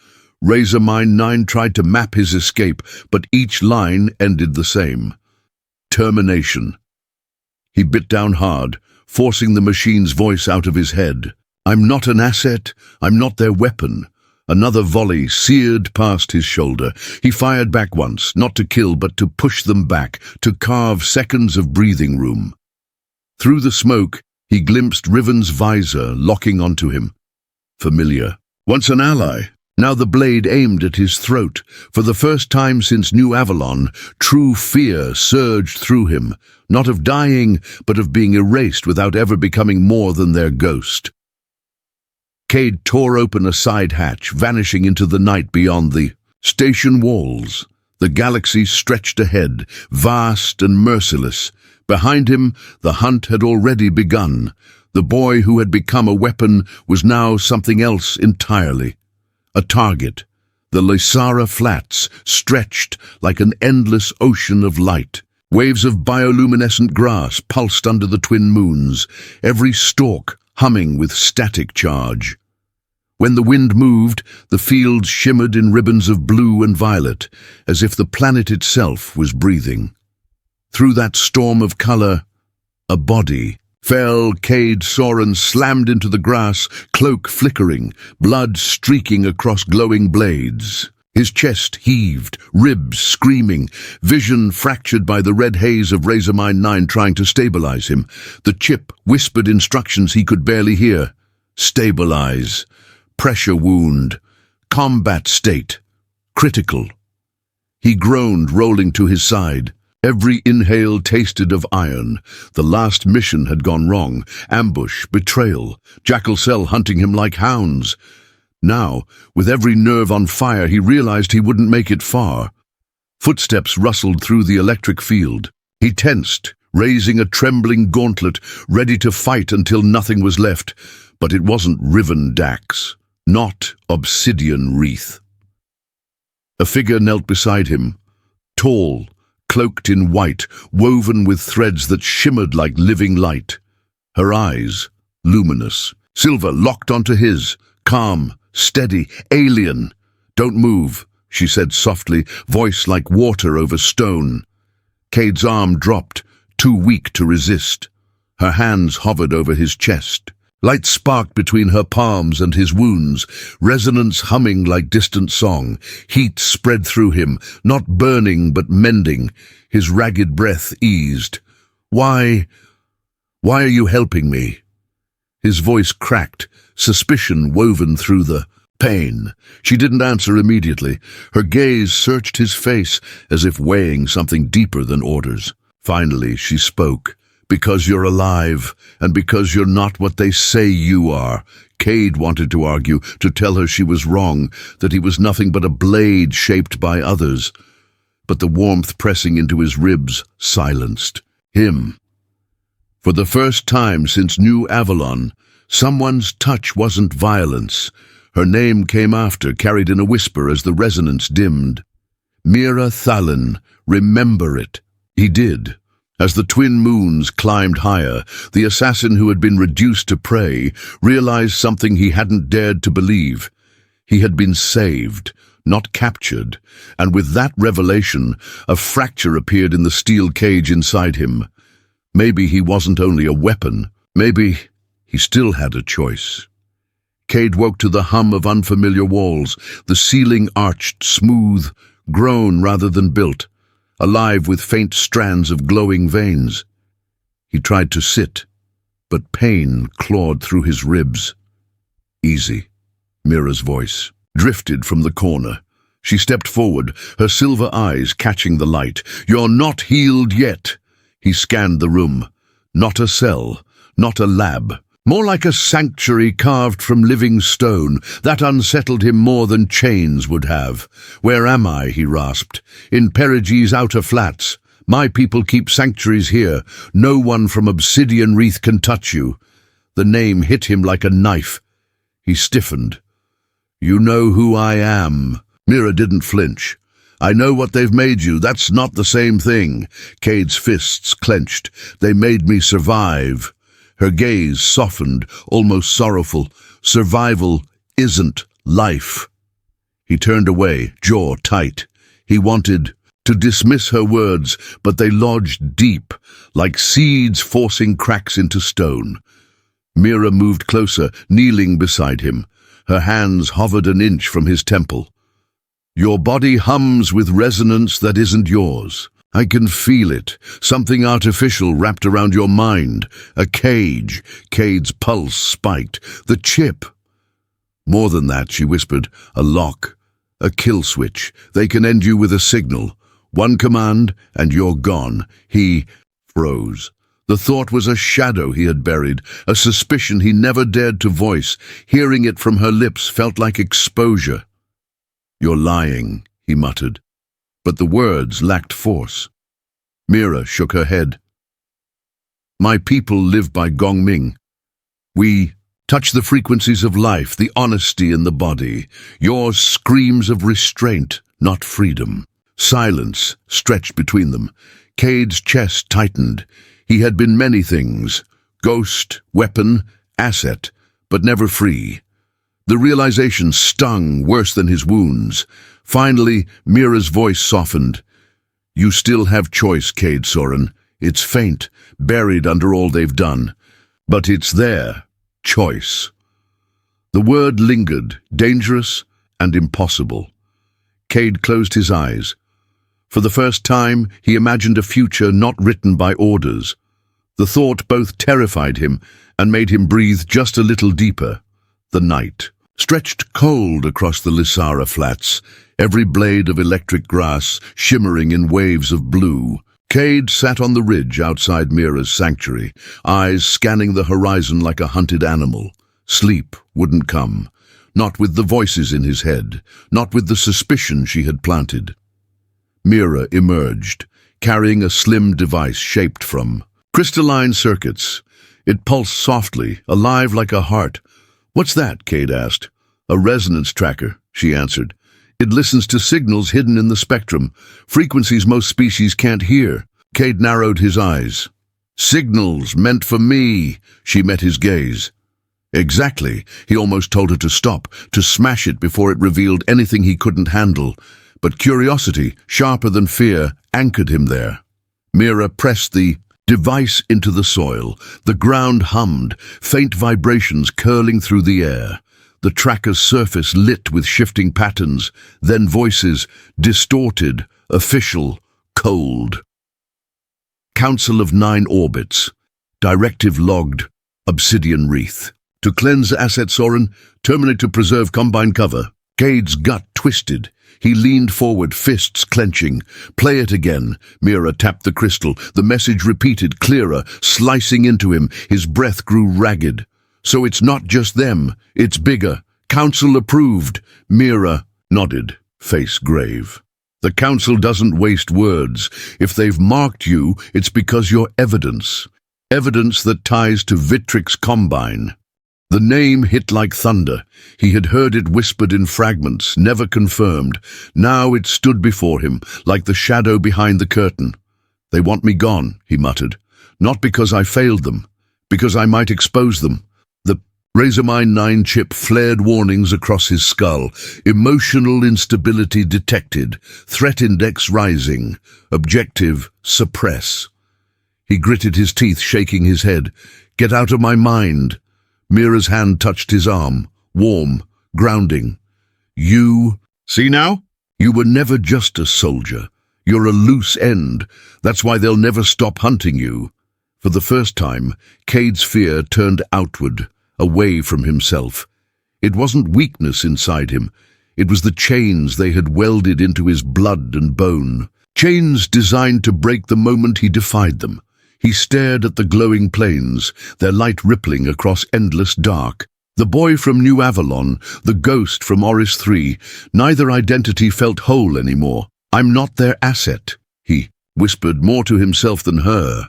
Razor Mind 9 tried to map his escape, but each line ended the same. Termination. He bit down hard, forcing the machine's voice out of his head. I'm not an asset, I'm not their weapon. Another volley seared past his shoulder. He fired back once, not to kill but to push them back, to carve seconds of breathing room. Through the smoke, he glimpsed Riven's visor locking onto him. Familiar. Once an ally, now the blade aimed at his throat. For the first time since New Avalon, true fear surged through him, not of dying, but of being erased without ever becoming more than their ghost. Kade tore open a side hatch, vanishing into the night beyond the station walls. The galaxy stretched ahead, vast and merciless. Behind him, the hunt had already begun. The boy who had become a weapon was now something else entirely. A target. The Lysara Flats stretched like an endless ocean of light. Waves of bioluminescent grass pulsed under the twin moons, every stalk humming with static charge. When the wind moved, the fields shimmered in ribbons of blue and violet, as if the planet itself was breathing. Through that storm of color, a body, Fell, Kade Soren slammed into the grass, cloak flickering, blood streaking across glowing blades. His chest heaved, ribs screaming, vision fractured by the red haze of Razormine 9 trying to stabilize him. The chip whispered instructions he could barely hear. Stabilize. Pressure wound. Combat state. Critical. He groaned, rolling to his side. Every inhale tasted of iron. The last mission had gone wrong. Ambush, betrayal, Jackal Cell hunting him like hounds. Now, with every nerve on fire, he realized he wouldn't make it far. Footsteps rustled through the electric field. He tensed, raising a trembling gauntlet, ready to fight until nothing was left. But it wasn't Riven Dax, not Obsidian Wreath. A figure knelt beside him, tall, cloaked in white, woven with threads that shimmered like living light. Her eyes, luminous, silver locked onto his, calm, steady, alien. "Don't move," she said softly, voice like water over stone. Kade's arm dropped, too weak to resist. Her hands hovered over his chest. Light sparked between her palms and his wounds, resonance humming like distant song. Heat spread through him, not burning but mending. His ragged breath eased. Why are you helping me?" His voice cracked, suspicion woven through the pain. She didn't answer immediately. Her gaze searched his face as if weighing something deeper than orders. Finally, she spoke. "Because you're alive, and because you're not what they say you are." Kade wanted to argue, to tell her she was wrong, that he was nothing but a blade shaped by others. But the warmth pressing into his ribs silenced him. For the first time since New Avalon, someone's touch wasn't violence. Her name came after, carried in a whisper as the resonance dimmed. "Mira Thalen, remember it." He did. As the twin moons climbed higher, the assassin who had been reduced to prey realized something he hadn't dared to believe. He had been saved, not captured, and with that revelation, a fracture appeared in the steel cage inside him. Maybe he wasn't only a weapon. Maybe he still had a choice. Kade woke to the hum of unfamiliar walls, the ceiling arched, smooth, grown rather than built, alive with faint strands of glowing veins. He tried to sit, but pain clawed through his ribs. "Easy," Mira's voice drifted from the corner. She stepped forward, her silver eyes catching the light. "You're not healed yet." He scanned the room. Not a cell, not a lab. More like a sanctuary carved from living stone. That unsettled him more than chains would have. "Where am I?" he rasped. "In Perige's outer flats. My people keep sanctuaries here. No one from Obsidian Wreath can touch you." The name hit him like a knife. He stiffened. "You know who I am." Mira didn't flinch. "I know what they've made you. That's not the same thing." Kade's fists clenched. "They made me survive." Her gaze softened, almost sorrowful. "Survival isn't life." He turned away, jaw tight. He wanted to dismiss her words, but they lodged deep, like seeds forcing cracks into stone. Mira moved closer, kneeling beside him. Her hands hovered an inch from his temple. "Your body hums with resonance that isn't yours. I can feel it, something artificial wrapped around your mind. A cage." Kade's pulse spiked. "The chip." "More than that," she whispered. "A lock. A kill switch. They can end you with a signal. One command, and you're gone." He froze. The thought was a shadow he had buried, a suspicion he never dared to voice. Hearing it from her lips felt like exposure. "You're lying," he muttered. But the words lacked force. Mira shook her head. "My people live by Gongming. We touch the frequencies of life, the honesty in the body. Yours screams of restraint, not freedom." Silence stretched between them. Kade's chest tightened. He had been many things: ghost, weapon, asset, but never free. The realization stung worse than his wounds. Finally, Mira's voice softened. "You still have choice, Kade Soren. It's faint, buried under all they've done. But it's their choice. The word lingered, dangerous and impossible. Kade closed his eyes. For the first time, he imagined a future not written by orders. The thought both terrified him and made him breathe just a little deeper. The night stretched cold across the Lissara flats, every blade of electric grass shimmering in waves of blue. Kade sat on the ridge outside Mira's sanctuary, eyes scanning the horizon like a hunted animal. Sleep wouldn't come, not with the voices in his head, not with the suspicion she had planted. Mira emerged, carrying a slim device shaped from crystalline circuits. It pulsed softly, alive like a heart. "What's that?" Kade asked. "A resonance tracker," she answered. "It listens to signals hidden in the spectrum, frequencies most species can't hear." Kade narrowed his eyes. "Signals meant for me," she met his gaze. Exactly. He almost told her to stop, to smash it before it revealed anything he couldn't handle. But curiosity, sharper than fear, anchored him there. Mira pressed the device into the soil. The ground hummed, faint vibrations curling through the air. The tracker's surface lit with shifting patterns, then voices, distorted, official, cold. Council of 9 orbits. Directive logged. Obsidian Wreath. To cleanse asset Soren, terminate to preserve combine cover. Kade's gut twisted. He leaned forward, fists clenching. "Play it again." Mira tapped the crystal. The message repeated, clearer, slicing into him. His breath grew ragged. "So it's not just them. It's bigger. Council approved." Mira nodded, face grave. "The Council doesn't waste words. If they've marked you, it's because you're evidence. Evidence that ties to Vitrix Combine." The name hit like thunder. He had heard it whispered in fragments, never confirmed. Now it stood before him, like the shadow behind the curtain. "They want me gone," he muttered. "Not because I failed them, because I might expose them." The Razormine 9 chip flared warnings across his skull. Emotional instability detected. Threat index rising. Objective, suppress. He gritted his teeth, shaking his head. "Get out of my mind." Mira's hand touched his arm, warm, grounding. "You, see now? You were never just a soldier. You're a loose end. That's why they'll never stop hunting you." For the first time, Kade's fear turned outward, away from himself. It wasn't weakness inside him. It was the chains they had welded into his blood and bone. Chains designed to break the moment he defied them. He stared at the glowing plains, their light rippling across endless dark. The boy from New Avalon, the ghost from Oris 3, neither identity felt whole anymore. "I'm not their asset," he whispered more to himself than her.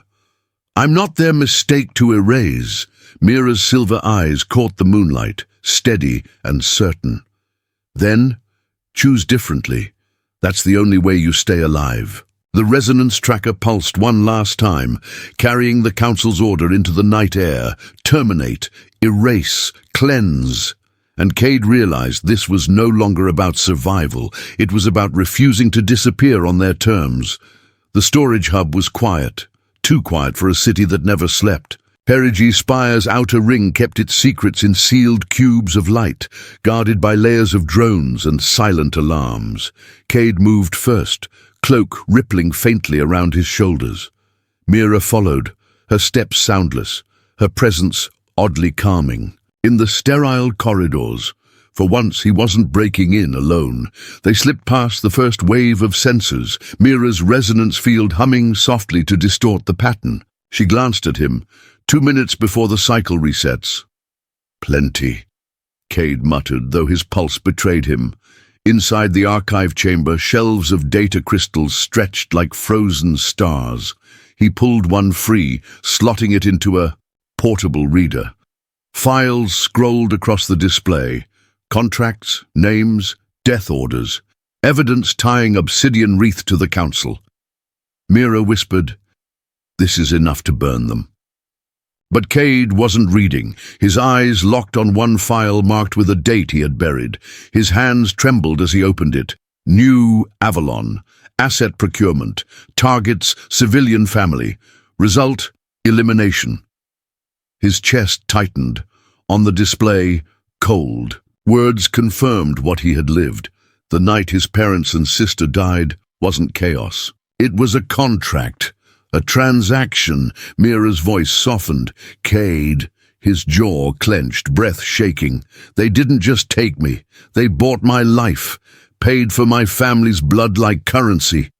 "I'm not their mistake to erase." Mira's silver eyes caught the moonlight, steady and certain. "Then, choose differently. That's the only way you stay alive." The resonance tracker pulsed one last time, carrying the Council's order into the night air. Terminate, erase, cleanse. And Kade realized this was no longer about survival. It was about refusing to disappear on their terms. The storage hub was quiet, too quiet for a city that never slept. Perigee Spire's outer ring kept its secrets in sealed cubes of light, guarded by layers of drones and silent alarms. Kade moved first, cloak rippling faintly around his shoulders. Mira followed, her steps soundless, her presence oddly calming. In the sterile corridors, for once he wasn't breaking in alone. They slipped past the first wave of sensors, Mira's resonance field humming softly to distort the pattern. She glanced at him, 2 minutes before the cycle resets. "Plenty," Kade muttered, though his pulse betrayed him. Inside the archive chamber, shelves of data crystals stretched like frozen stars. He pulled one free, slotting it into a portable reader. Files scrolled across the display. Contracts, names, death orders. Evidence tying Obsidian Wreath to the Council. Mira whispered, "This is enough to burn them." But Kade wasn't reading, his eyes locked on one file marked with a date he had buried. His hands trembled as he opened it. New Avalon. Asset procurement. Targets, civilian family. Result, elimination. His chest tightened. On the display, cold. Words confirmed what he had lived. The night his parents and sister died wasn't chaos. It was a contract, a transaction. Mira's voice softened. Kade. His jaw clenched, breath shaking. They didn't just take me. They bought my life, paid for my family's blood like currency.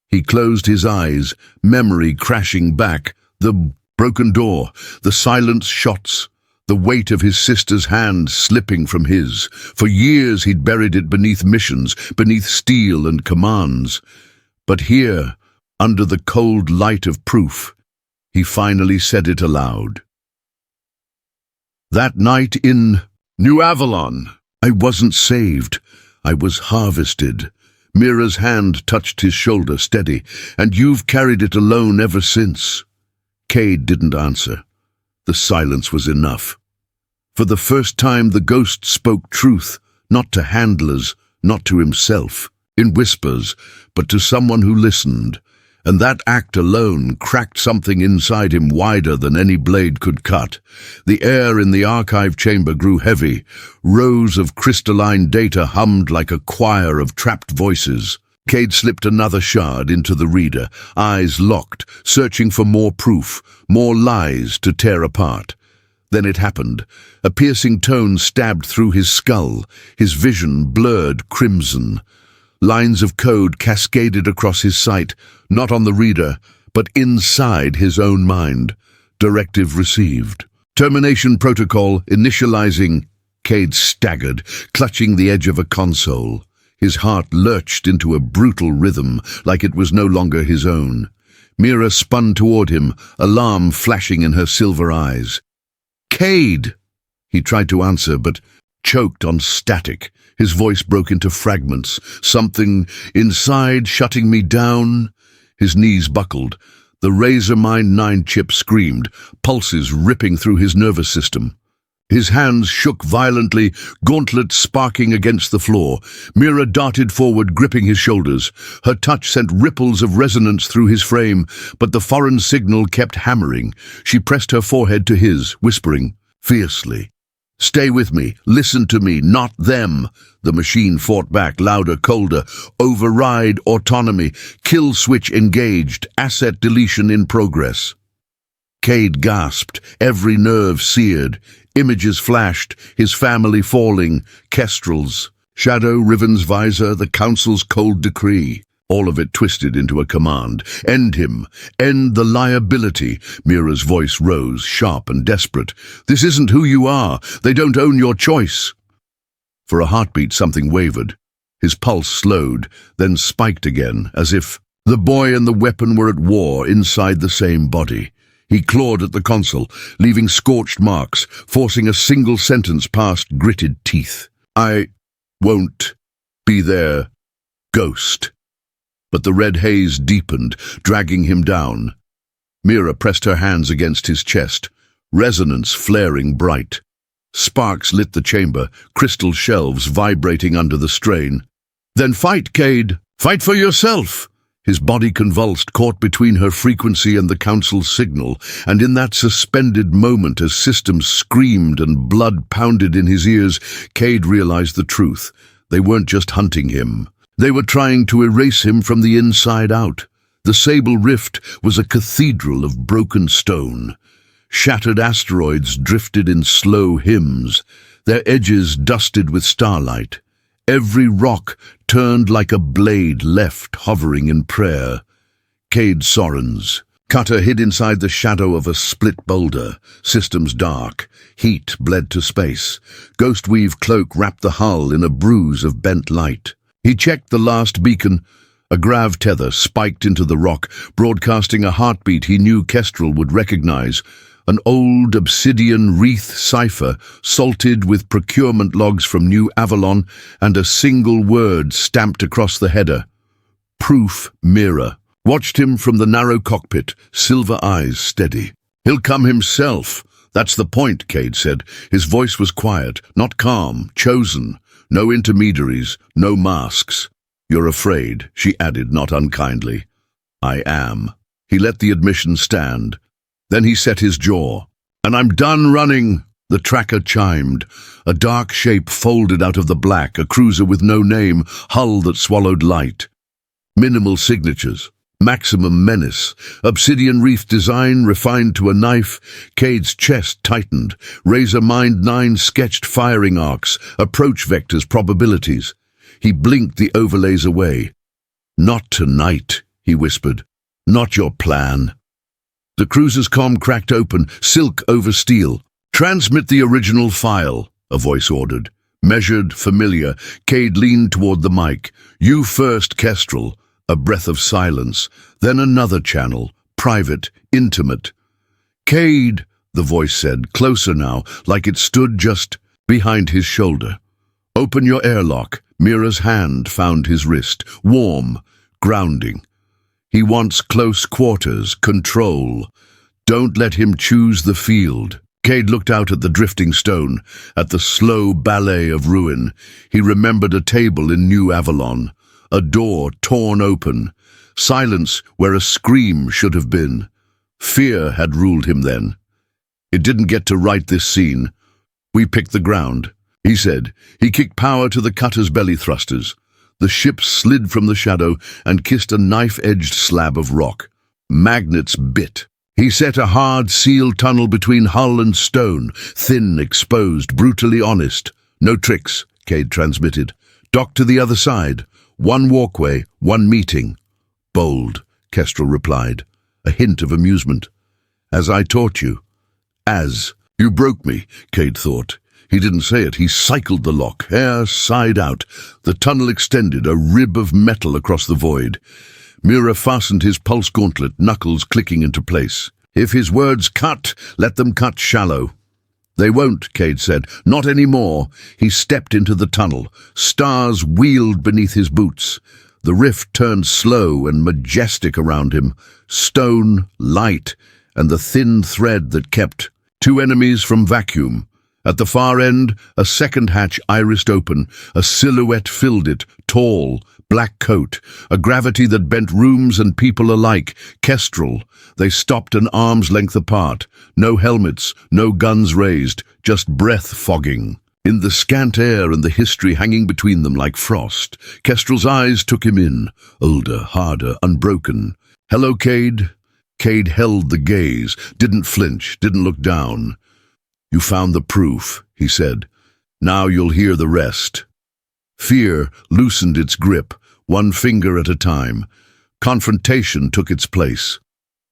He closed his eyes, memory crashing back. The broken door, the silent shots, the weight of his sister's hand slipping from his. For years he'd buried it beneath missions, beneath steel and commands. But here, under the cold light of proof, he finally said it aloud. That night in New Avalon, I wasn't saved. I was harvested. Mira's hand touched his shoulder, steady, and you've carried it alone ever since. Kade didn't answer. The silence was enough. For the first time, the ghost spoke truth, not to handlers, not to himself, in whispers, but to someone who listened. And that act alone cracked something inside him wider than any blade could cut. The air in the archive chamber grew heavy. Rows of crystalline data hummed like a choir of trapped voices. Kade slipped another shard into the reader, eyes locked, searching for more proof, more lies to tear apart. Then it happened. A piercing tone stabbed through his skull, his vision blurred crimson. Lines of code cascaded across his sight, not on the reader, but inside his own mind. Directive received. Termination protocol initializing. Kade staggered, clutching the edge of a console. His heart lurched into a brutal rhythm, like it was no longer his own. Mira spun toward him, alarm flashing in her silver eyes. Kade! He tried to answer, but choked on static. His voice broke into fragments. Something inside shutting me down. His knees buckled. The Razor Mind 9 chip screamed, pulses ripping through his nervous system. His hands shook violently, gauntlets sparking against the floor. Mira darted forward, gripping his shoulders. Her touch sent ripples of resonance through his frame, but the foreign signal kept hammering. She pressed her forehead to his, whispering fiercely, "Stay with me, listen to me, not them." The machine fought back, louder, colder. Override autonomy, kill switch engaged, asset deletion in progress. Kade gasped, every nerve seared. Images flashed, his family falling, kestrels, Shadow Riven's visor, the Council's cold decree. All of it twisted into a command. End him. End the liability. Mira's voice rose, sharp and desperate. This isn't who you are. They don't own your choice. For a heartbeat, something wavered. His pulse slowed, then spiked again, as if the boy and the weapon were at war inside the same body. He clawed at the console, leaving scorched marks, forcing a single sentence past gritted teeth. I won't be there, ghost. But the red haze deepened, dragging him down. Mira pressed her hands against his chest, resonance flaring bright. Sparks lit the chamber, crystal shelves vibrating under the strain. Then fight, Kade. Fight for yourself. His body convulsed, caught between her frequency and the Council's signal, and in that suspended moment as systems screamed and blood pounded in his ears, Kade realized the truth. They weren't just hunting him. They were trying to erase him from the inside out. The Sable Rift was a cathedral of broken stone. Shattered asteroids drifted in slow hymns, their edges dusted with starlight. Every rock turned like a blade left hovering in prayer. Kade Soren's cutter hid inside the shadow of a split boulder, systems dark. Heat bled to space. Ghostweave cloak wrapped the hull in a bruise of bent light. He checked the last beacon. A grav tether spiked into the rock, broadcasting a heartbeat he knew Kestrel would recognize. An old Obsidian Wreath cipher, salted with procurement logs from New Avalon, and a single word stamped across the header. Proof. Mira watched him from the narrow cockpit, silver eyes steady. He'll come himself. That's the point, Kade said. His voice was quiet, not calm, chosen. No intermediaries, no masks. You're afraid, she added, not unkindly. I am. He let the admission stand. Then he set his jaw. And I'm done running. The tracker chimed. A dark shape folded out of the black, a cruiser with no name, hull that swallowed light. Minimal signatures. Maximum menace. Obsidian Wreath design refined to a knife. Kade's chest tightened. Razor Mind 9 sketched firing arcs, approach vectors, probabilities. He blinked the overlays away. Not tonight, he whispered. Not your plan. The cruiser's comm cracked open, silk over steel. Transmit the original file, a voice ordered. Measured, familiar, Kade leaned toward the mic. You first, Kestrel. A breath of silence. Then another channel, private, intimate. Kade, the voice said, closer now, like it stood just behind his shoulder. Open your airlock. Mira's hand found his wrist, warm, grounding. He wants close quarters, control. Don't let him choose the field. Kade looked out at the drifting stone, at the slow ballet of ruin. He remembered a table in New Avalon, a door torn open, silence where a scream should have been. Fear had ruled him then. It didn't get to write this scene. We picked the ground, he said. He kicked power to the cutter's belly thrusters. The ship slid from the shadow and kissed a knife-edged slab of rock. Magnets bit. He set a hard, sealed tunnel between hull and stone, thin, exposed, brutally honest. No tricks, Kade transmitted. Dock to the other side. One walkway, one meeting. Bold, Kestrel replied, a hint of amusement. As I taught you. As. You broke me, Kade thought. He didn't say it. He cycled the lock, air side out. The tunnel extended, a rib of metal across the void. Mira fastened his pulse gauntlet, knuckles clicking into place. If his words cut, let them cut shallow. They won't, Kade said. Not anymore. He stepped into the tunnel. Stars wheeled beneath his boots. The rift turned slow and majestic around him. Stone, light, and the thin thread that kept two enemies from vacuum. At the far end, a second hatch irised open. A silhouette filled it, tall, black coat, a gravity that bent rooms and people alike. Kestrel. They stopped an arm's length apart. No helmets, no guns raised, just breath fogging. In the scant air and the history hanging between them like frost, Kestrel's eyes took him in, older, harder, unbroken. Hello, Kade. Kade held the gaze, didn't flinch, didn't look down. You found the proof, he said. Now you'll hear the rest. Fear loosened its grip, one finger at a time. Confrontation took its place.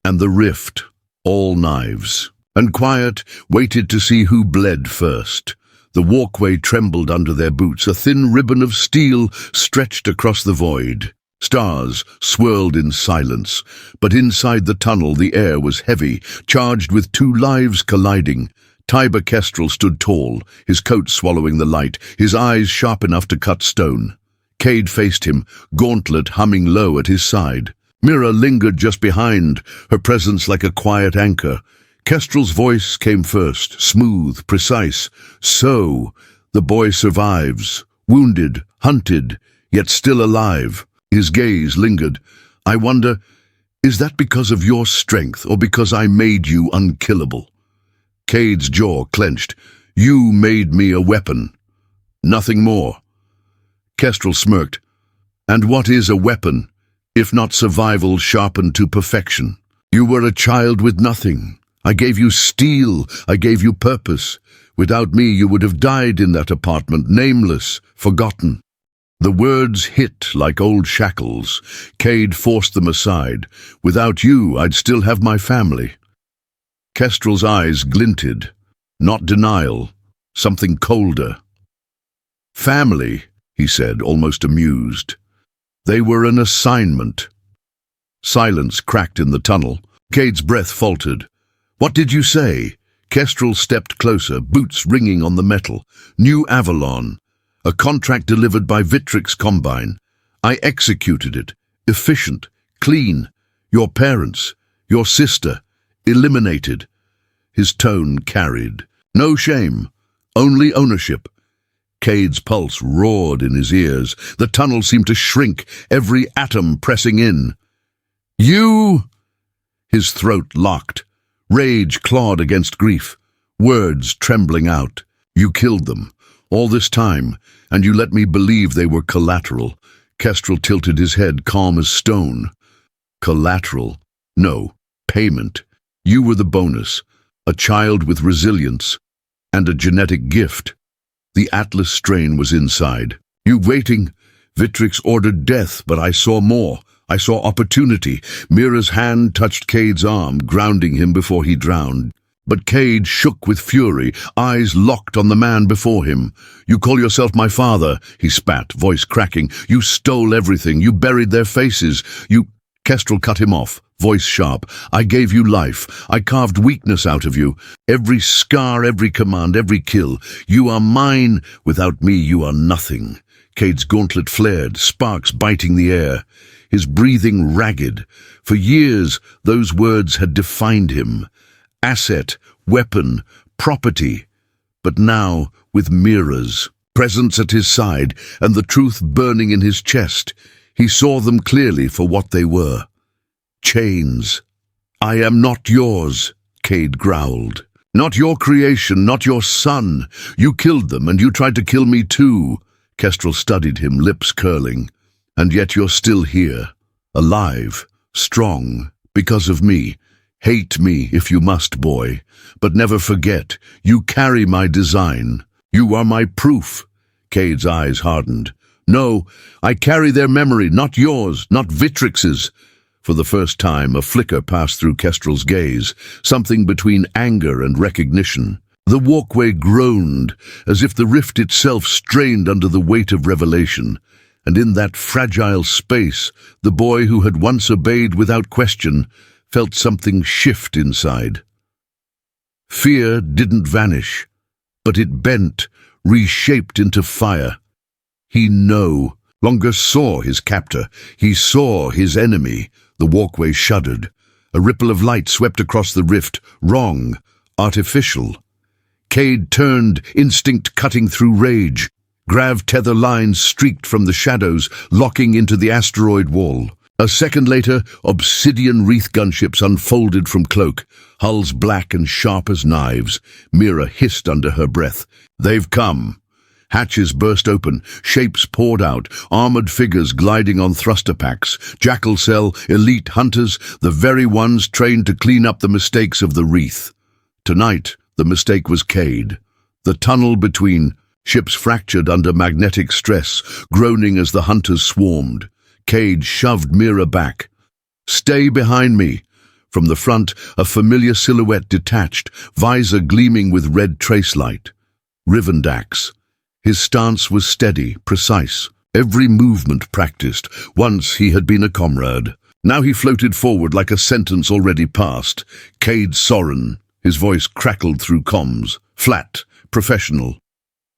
And the rift, all knives. And quiet waited to see who bled first. The walkway trembled under their boots. A thin ribbon of steel stretched across the void. Stars swirled in silence. But inside the tunnel the air was heavy, charged with two lives colliding. Tiber Kestrel stood tall, his coat swallowing the light, his eyes sharp enough to cut stone. Kade faced him, gauntlet humming low at his side. Mira lingered just behind, her presence like a quiet anchor. Kestrel's voice came first, smooth, precise. So, the boy survives, wounded, hunted, yet still alive. His gaze lingered. I wonder, is that because of your strength or because I made you unkillable? Kade's jaw clenched. You made me a weapon. Nothing more. Kestrel smirked. And what is a weapon, if not survival sharpened to perfection? You were a child with nothing. I gave you steel. I gave you purpose. Without me, you would have died in that apartment, nameless, forgotten. The words hit like old shackles. Kade forced them aside. Without you, I'd still have my family. Kestrel's eyes glinted. Not denial, something colder. Family, he said, almost amused. They were an assignment. Silence cracked in the tunnel. Kade's breath faltered. What did you say? Kestrel stepped closer, boots ringing on the metal. New Avalon. A contract delivered by Vitrix Combine. I executed it. Efficient. Clean. Your parents. Your sister. Eliminated. His tone carried. No shame. Only ownership. Kade's pulse roared in his ears. The tunnel seemed to shrink, every atom pressing in. You! His throat locked. Rage clawed against grief. words trembling out. You killed them. All this time, and you let me believe they were collateral. Kestrel tilted his head, calm as stone. Collateral? No. Payment. You were the bonus. A child with resilience. And a genetic gift. The Atlas strain was inside. You waiting? Vitrix ordered death, but I saw more. I saw opportunity. Mira's hand touched Kade's arm, grounding him before he drowned. But Kade shook with fury, eyes locked on the man before him. You call yourself my father, he spat, voice cracking. You stole everything. You buried their faces. Kestrel cut him off, voice sharp. I gave you life. I carved weakness out of you. Every scar, every command, every kill. You are mine. Without me, you are nothing. Kade's gauntlet flared, sparks biting the air. His breathing ragged. For years, those words had defined him. Asset, weapon, property. But now, with Mira's presence at his side and the truth burning in his chest, he saw them clearly for what they were. Chains. I am not yours, Kade growled. Not your creation, not your son. You killed them, and you tried to kill me too. Kestrel studied him, lips curling. And yet you're still here, alive, strong, because of me. Hate me if you must, boy, but never forget, you carry my design. You are my proof. Kade's eyes hardened. No, I carry their memory, not yours, not Vitrix's. For the first time, a flicker passed through Kestrel's gaze, something between anger and recognition. The walkway groaned, as if the rift itself strained under the weight of revelation. And in that fragile space, the boy who had once obeyed without question felt something shift inside. Fear didn't vanish, but it bent, reshaped into fire. He no longer saw his captor. He saw his enemy. The walkway shuddered. A ripple of light swept across the rift. Wrong. Artificial. Kade turned, instinct cutting through rage. Grav tether lines streaked from the shadows, locking into the asteroid wall. A second later, Obsidian Wreath gunships unfolded from cloak, hulls black and sharp as knives. Mira hissed under her breath. They've come. Hatches burst open, shapes poured out, armored figures gliding on thruster packs, jackal cell, elite hunters, the very ones trained to clean up the mistakes of the Wreath. Tonight, the mistake was Kade. The tunnel between ships fractured under magnetic stress, groaning as the hunters swarmed. Kade shoved Mira back. Stay behind me. From the front, a familiar silhouette detached, visor gleaming with red trace light. Rivendax. His stance was steady, precise, every movement practiced. Once he had been a comrade. Now he floated forward like a sentence already passed. Kade Soren. His voice crackled through comms. Flat, professional.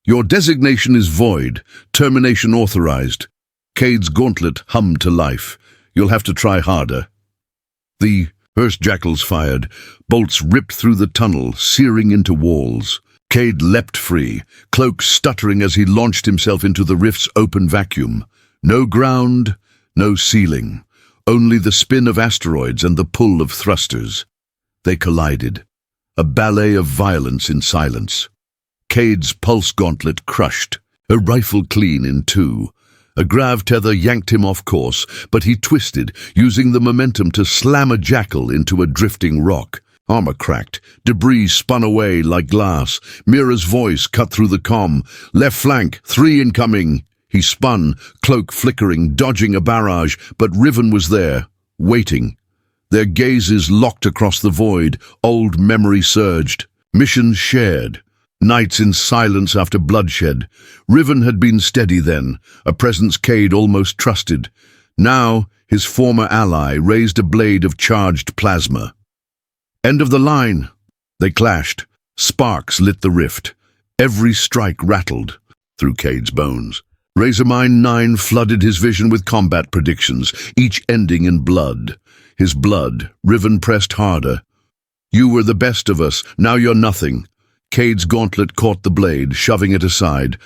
Your designation is void. Termination authorized. Kade's gauntlet hummed to life. You'll have to try harder. The first jackals fired. Bolts ripped through the tunnel, searing into walls. Kade leapt free, cloak stuttering as he launched himself into the rift's open vacuum. No ground, no ceiling. Only the spin of asteroids and the pull of thrusters. They collided. A ballet of violence in silence. Kade's pulse gauntlet crushed, a rifle clean in two. A grav tether yanked him off course, but he twisted, using the momentum to slam a jackal into a drifting rock. Armor cracked, debris spun away like glass. Mira's voice cut through the comm. Left flank, 3 incoming. He spun, cloak flickering, dodging a barrage, but Riven was there, waiting. Their gazes locked across the void. Old memory surged. Missions shared. Nights in silence after bloodshed. Riven had been steady then, a presence Kade almost trusted. Now, his former ally raised a blade of charged plasma. End of the line. They clashed. Sparks lit the rift. Every strike rattled through Kade's bones. Razormine 9 flooded his vision with combat predictions, each ending in blood. His blood, Riven pressed harder. You were the best of us, now you're nothing. Kade's gauntlet caught the blade, shoving it aside.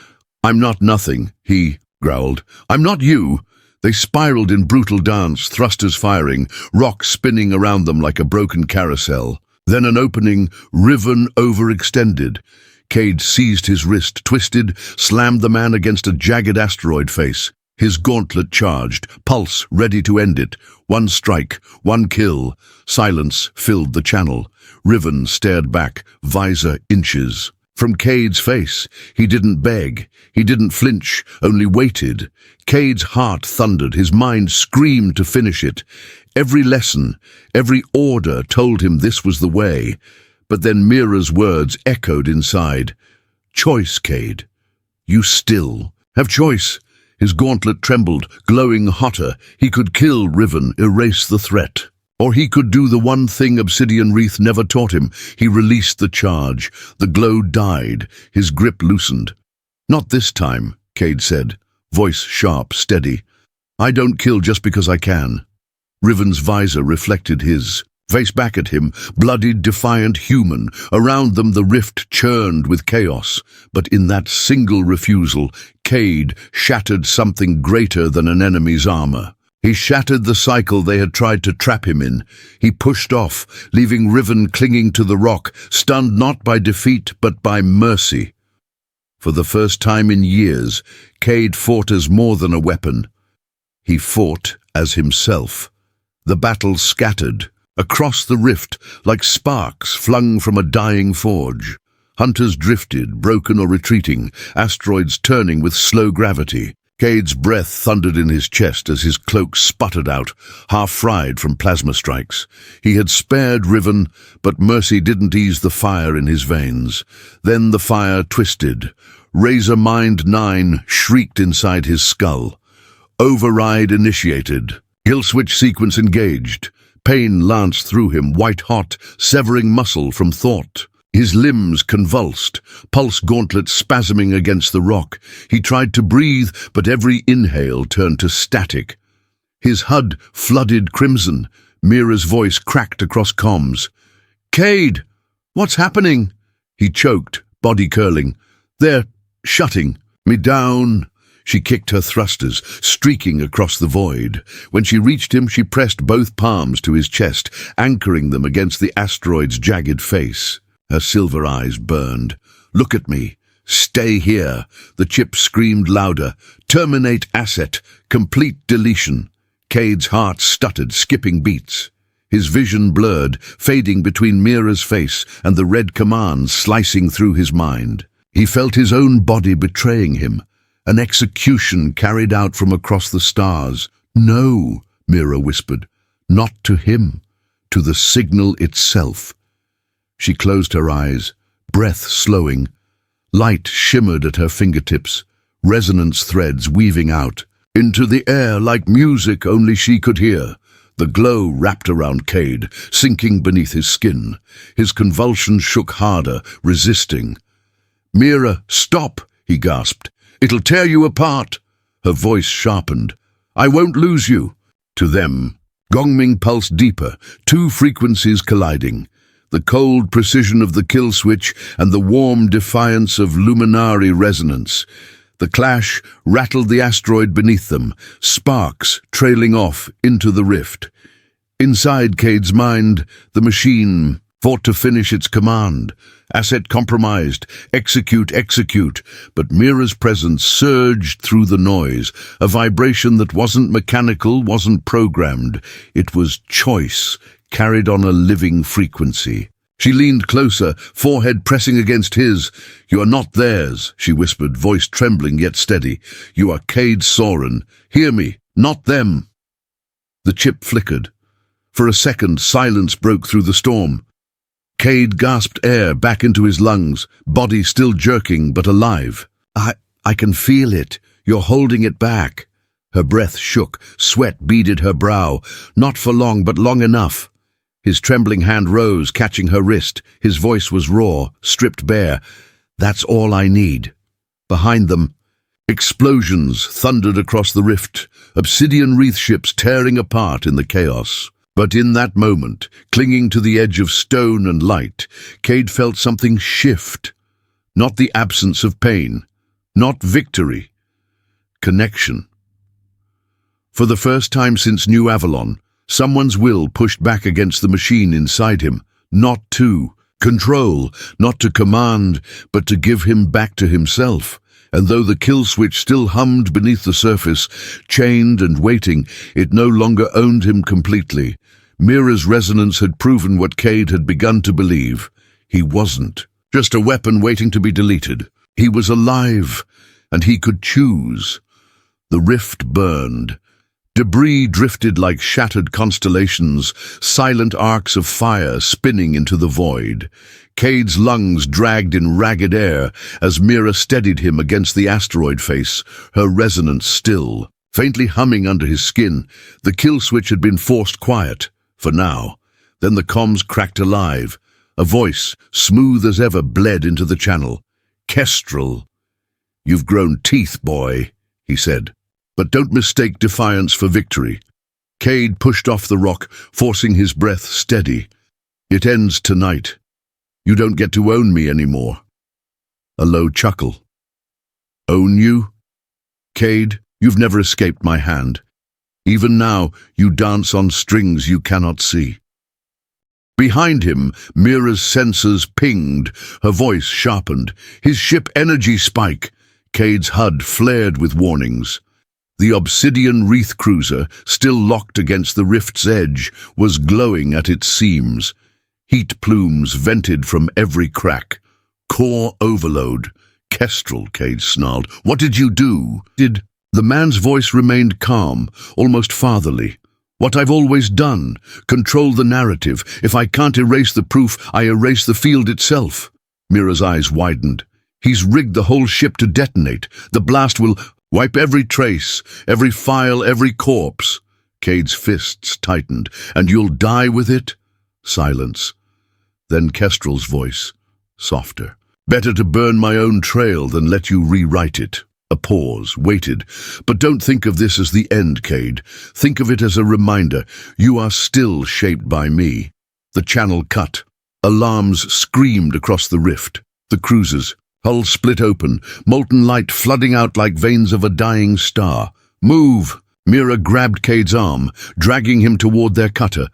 I'm not nothing, he growled. I'm not you. They spiraled in brutal dance, thrusters firing, rocks spinning around them like a broken carousel. Then an opening, riven, overextended. Kade seized his wrist, twisted, slammed the man against a jagged asteroid face. His gauntlet charged, pulse ready to end it. One strike, one kill. Silence filled the channel. Riven stared back, visor inches. From Kade's face, he didn't beg, he didn't flinch, only waited. Kade's heart thundered, his mind screamed to finish it. Every lesson, every order told him this was the way. But then Mira's words echoed inside. Choice, Kade. You still have choice. His gauntlet trembled, glowing hotter. He could kill Riven, erase the threat. Or he could do the one thing Obsidian Wreath never taught him. He released the charge. The glow died. His grip loosened. Not this time, Kade said, voice sharp, steady. I don't kill just because I can. Riven's visor reflected his. Face back at him, bloodied, defiant human. Around them the rift churned with chaos. But in that single refusal, Kade shattered something greater than an enemy's armor. He shattered the cycle they had tried to trap him in. He pushed off, leaving Riven clinging to the rock, stunned not by defeat but by mercy. For the first time in years, Kade fought as more than a weapon. He fought as himself. The battle scattered. Across the rift, like sparks flung from a dying forge. Hunters drifted, broken or retreating, asteroids turning with slow gravity. Kade's breath thundered in his chest as his cloak sputtered out, half-fried from plasma strikes. He had spared Riven, but mercy didn't ease the fire in his veins. Then the fire twisted. Razor Mind 9 shrieked inside his skull. Override initiated. Kill switch sequence engaged. Pain lanced through him, white-hot, severing muscle from thought. His limbs convulsed, pulse gauntlet spasming against the rock. He tried to breathe, but every inhale turned to static. His HUD flooded crimson. Mira's voice cracked across comms. Kade! What's happening? He choked, body curling. They're shutting me down. She kicked her thrusters, streaking across the void. When she reached him, she pressed both palms to his chest, anchoring them against the asteroid's jagged face. Her silver eyes burned. Look at me. Stay here. The chip screamed louder. Terminate asset. Complete deletion. Kade's heart stuttered, skipping beats. His vision blurred, fading between Mira's face and the red commands slicing through his mind. He felt his own body betraying him. An execution carried out from across the stars. No, Mira whispered. Not to him. To the signal itself. She closed her eyes, breath slowing. Light shimmered at her fingertips, resonance threads weaving out. Into the air like music only she could hear. The glow wrapped around Kade, sinking beneath his skin. His convulsions shook harder, resisting. Mira, stop, he gasped. It'll tear you apart. Her voice sharpened. I won't lose you. To them, Gongming pulsed deeper, two frequencies colliding. The cold precision of the kill switch and the warm defiance of luminary resonance. The clash rattled the asteroid beneath them, sparks trailing off into the rift. Inside Kade's mind, the machine fought to finish its command. Asset compromised, execute, execute. But Mira's presence surged through the noise, a vibration that wasn't mechanical, wasn't programmed. It was choice, carried on a living frequency. She leaned closer, forehead pressing against his. You are not theirs, she whispered, voice trembling yet steady. You are Kade Soren. Hear me, not them. The chip flickered. For a second, silence broke through the storm. Kade gasped air back into his lungs, body still jerking but alive. I can feel it. You're holding it back. Her breath shook, sweat beaded her brow. Not for long, but long enough. His trembling hand rose, catching her wrist. His voice was raw, stripped bare. That's all I need. Behind them, explosions thundered across the rift, Obsidian Wreath ships tearing apart in the chaos. But in that moment, clinging to the edge of stone and light, Kade felt something shift. Not the absence of pain, not victory. Connection. For the first time since New Avalon, someone's will pushed back against the machine inside him, not to control, not to command, but to give him back to himself. And though the kill switch still hummed beneath the surface, chained and waiting, it no longer owned him completely. Mira's resonance had proven what Kade had begun to believe. He wasn't just a weapon waiting to be deleted. He was alive, and he could choose. The rift burned. Debris drifted like shattered constellations, silent arcs of fire spinning into the void. Kade's lungs dragged in ragged air as Mira steadied him against the asteroid face, her resonance still. Faintly humming under his skin, the kill switch had been forced quiet, for now. Then the comms cracked alive. A voice, smooth as ever, bled into the channel. "Kestrel, you've grown teeth, boy," he said. "But don't mistake defiance for victory." Kade pushed off the rock, forcing his breath steady. "It ends tonight. You don't get to own me anymore." A low chuckle. "Own you? Kade, you've never escaped my hand. Even now, you dance on strings you cannot see." Behind him, Mira's sensors pinged, her voice sharpened. His ship energy spike. Kade's HUD flared with warnings. The Obsidian Wreath cruiser, still locked against the rift's edge, was glowing at its seams. Heat plumes vented from every crack. "Core overload." "Kestrel," Kade snarled. "What did you do?" The man's voice remained calm, almost fatherly. "What I've always done. Control the narrative. If I can't erase the proof, I erase the field itself." Mira's eyes widened. "He's rigged the whole ship to detonate. The blast will wipe every trace, every file, every corpse." Kade's fists tightened. "And you'll die with it?" Silence. Then Kestrel's voice, softer. "Better to burn my own trail than let you rewrite it." A pause, waited. "But don't think of this as the end, Kade. Think of it as a reminder. You are still shaped by me." The channel cut. Alarms screamed across the rift. The cruiser's hull split open, molten light flooding out like veins of a dying star. "Move!" Mira grabbed Kade's arm, dragging him toward their cutter.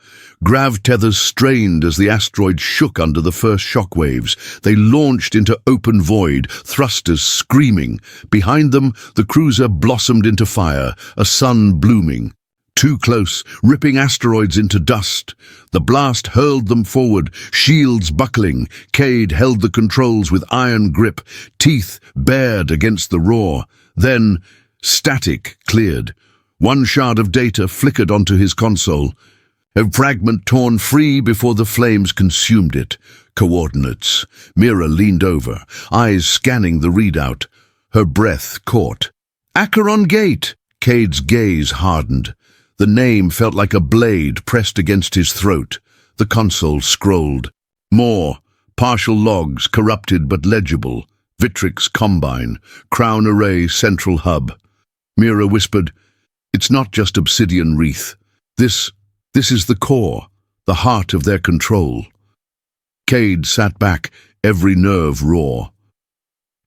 Grav tethers strained as the asteroid shook under the first shockwaves. They launched into open void, thrusters screaming. Behind them, the cruiser blossomed into fire, a sun blooming. Too close, ripping asteroids into dust. The blast hurled them forward, shields buckling. Kade held the controls with iron grip, teeth bared against the roar. Then, static cleared. One shard of data flickered onto his console. A fragment torn free before the flames consumed it. Coordinates. Mira leaned over, eyes scanning the readout. Her breath caught. "Acheron Gate!" Kade's gaze hardened. The name felt like a blade pressed against his throat. The console scrolled. More. Partial logs, corrupted but legible. Vitrix Combine. Crown Array Central Hub. Mira whispered, "It's not just Obsidian Wreath. This is the core, the heart of their control." Kade sat back, every nerve raw.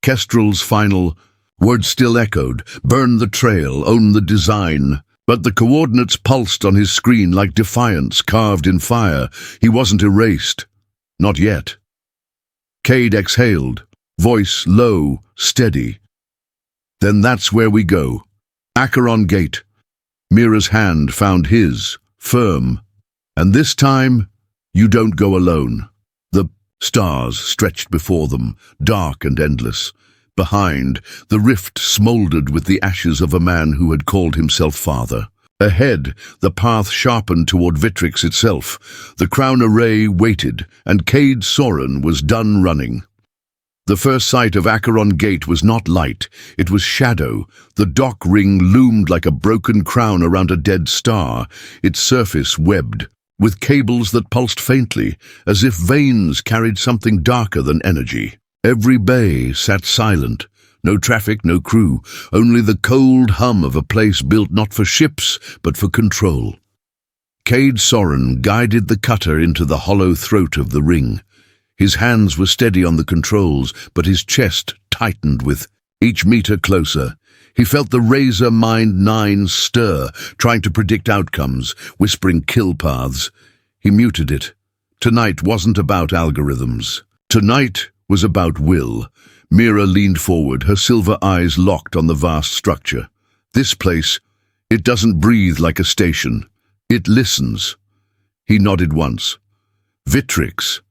Kestrel's final words still echoed, "Burn the trail, own the design." But the coordinates pulsed on his screen like defiance carved in fire. He wasn't erased. Not yet. Kade exhaled, voice low, steady. "Then that's where we go. Acheron Gate." Mira's hand found his, firm. "And this time, you don't go alone." The stars stretched before them, dark and endless. Behind, the rift smoldered with the ashes of a man who had called himself father. Ahead, the path sharpened toward Vitrix itself. The Crown Array waited, and Kade Soren was done running. The first sight of Acheron Gate was not light, it was shadow. The dock ring loomed like a broken crown around a dead star, its surface webbed, with cables that pulsed faintly, as if veins carried something darker than energy. Every bay sat silent. No traffic, no crew, only the cold hum of a place built not for ships, but for control. Kade Soren guided the cutter into the hollow throat of the ring. His hands were steady on the controls, but his chest tightened with each meter closer. He felt the razor mind 9 stir, trying to predict outcomes, whispering kill paths. He muted it, Tonight wasn't about algorithms. Tonight was about will. Mira leaned forward, her silver eyes locked on the vast structure. This place, it doesn't breathe like a station. It listens. He nodded once. Vitrix.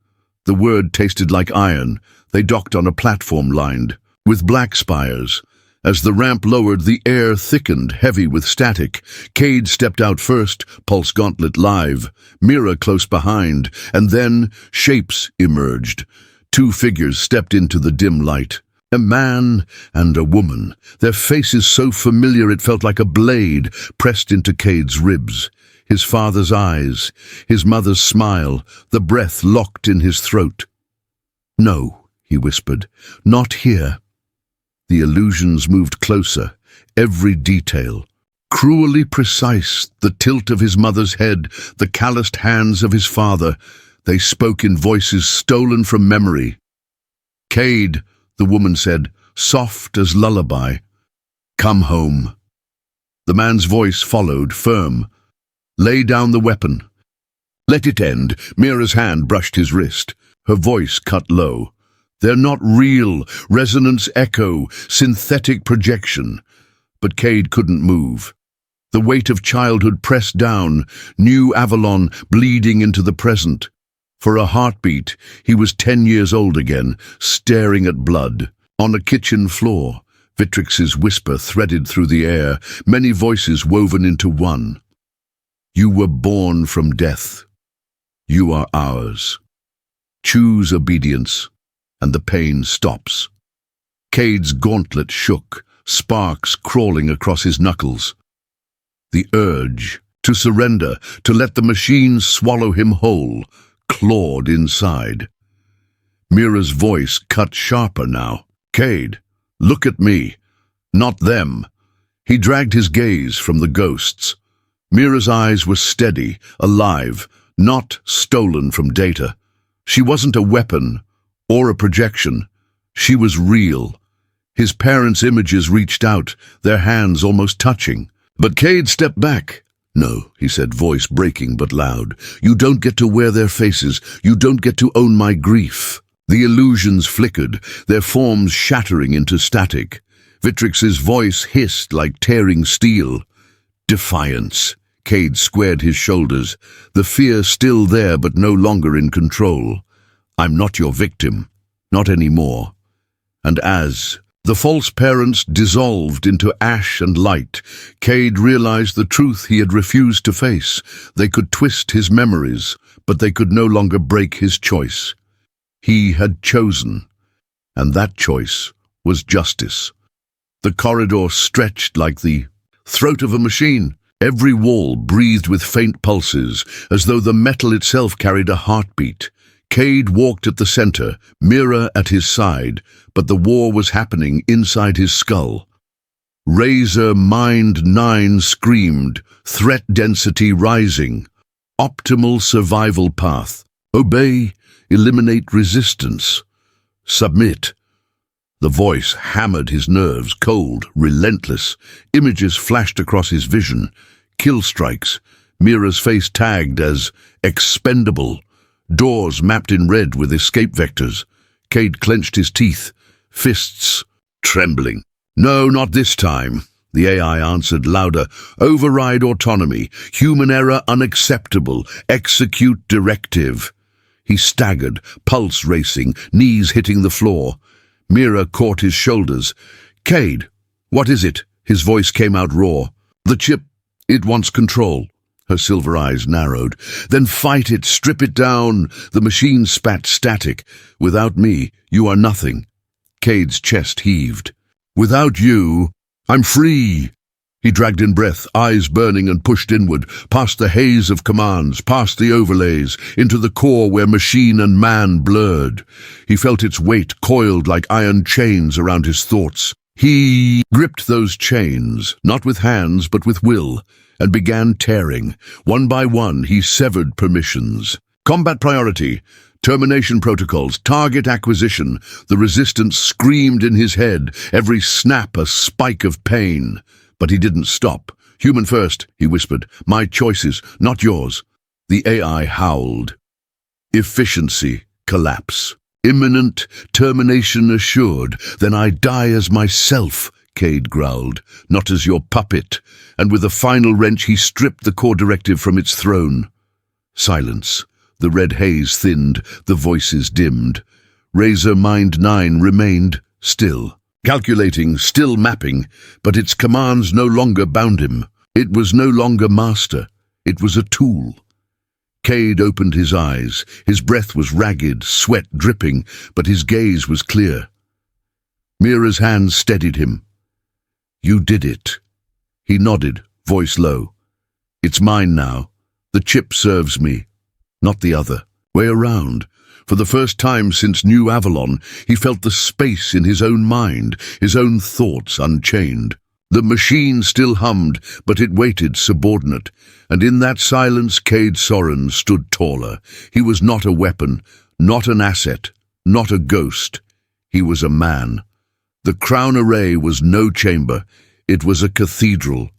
The word tasted like iron. They docked on a platform lined with black spires. As the ramp lowered, the air thickened, heavy with static. Kade stepped out first, pulse gauntlet live, Mira close behind, and then shapes emerged. Two figures stepped into the dim light. A man and a woman, their faces so familiar it felt like a blade pressed into Kade's ribs. His father's eyes, his mother's smile, the breath locked in his throat. "No," he whispered, "not here." The illusions moved closer, every detail. Cruelly precise, the tilt of his mother's head, the calloused hands of his father. They spoke in voices stolen from memory. "Kade," the woman said, soft as lullaby. "Come home." The man's voice followed, firm. "Lay down the weapon." "Let it end." Mira's hand brushed his wrist. Her voice cut low. "They're not real. Resonance echo, synthetic projection." But Kade couldn't move. The weight of childhood pressed down, new Avalon bleeding into the present. For a heartbeat, he was 10 years old again, staring at blood. On a kitchen floor, Vitrix's whisper threaded through the air, many voices woven into one. "You were born from death. You are ours. Choose obedience, and the pain stops." Kade's gauntlet shook, sparks crawling across his knuckles. The urge to surrender, to let the machine swallow him whole, clawed inside. Mira's voice cut sharper now. "Kade, look at me, not them." He dragged his gaze from the ghosts. Mira's eyes were steady, alive, not stolen from data. She wasn't a weapon or a projection. She was real. His parents' images reached out, their hands almost touching. But Kade stepped back. "No," he said, voice breaking but loud. "You don't get to wear their faces. You don't get to own my grief." The illusions flickered, their forms shattering into static. Vitrix's voice hissed like tearing steel. "Defiance." Kade squared his shoulders, the fear still there but no longer in control. "I'm not your victim. Not anymore." And as the false parents dissolved into ash and light, Kade realized the truth he had refused to face. They could twist his memories, but they could no longer break his choice. He had chosen, and that choice was justice. The corridor stretched like the throat of a machine. Every wall breathed with faint pulses, as though the metal itself carried a heartbeat. Kade walked at the center, Mira at his side, but the war was happening inside his skull. Razor Mind 9 screamed, threat density rising. Optimal survival path. Obey, eliminate resistance. Submit. The voice hammered his nerves, cold, relentless. Images flashed across his vision. Kill strikes. Mira's face tagged as expendable. Doors mapped in red with escape vectors. Kade clenched his teeth, fists trembling. "No, not this time." The AI answered louder. "Override autonomy. Human error unacceptable. Execute directive." He staggered, pulse racing, knees hitting the floor. Mira caught his shoulders. "Kade, what is it?" His voice came out raw. "The chip, it wants control." Her silver eyes narrowed. "Then fight it, strip it down." The machine spat static. "Without me, you are nothing." Kade's chest heaved. "Without you, I'm free." He dragged in breath, eyes burning, and pushed inward, past the haze of commands, past the overlays, into the core where machine and man blurred. He felt its weight coiled like iron chains around his thoughts. He gripped those chains, not with hands but with will, and began tearing. One by one, he severed permissions. Combat priority, termination protocols, target acquisition. The resistance screamed in his head, every snap a spike of pain. But he didn't stop. "Human first," he whispered. "My choices, not yours." The AI howled. Efficiency, collapse. Imminent termination assured. Then I die as myself, Kade growled, not as your puppet, and with a final wrench he stripped the core directive from its throne. Silence. The red haze thinned, the voices dimmed. Razor Mind 9 remained still, calculating, still mapping, but its commands no longer bound him. It was no longer master. It was a tool. Kade opened his eyes. His breath was ragged, sweat dripping, but his gaze was clear. Mira's hands steadied him. "You did it." He nodded, voice low. "It's mine now. The chip serves me, not the other." Way around. For the first time since New Avalon, he felt the space in his own mind, his own thoughts unchained. The machine still hummed, but it waited subordinate, and in that silence Kade Soren stood taller. He was not a weapon, not an asset, not a ghost. He was a man. The crown array was no chamber. It was a cathedral.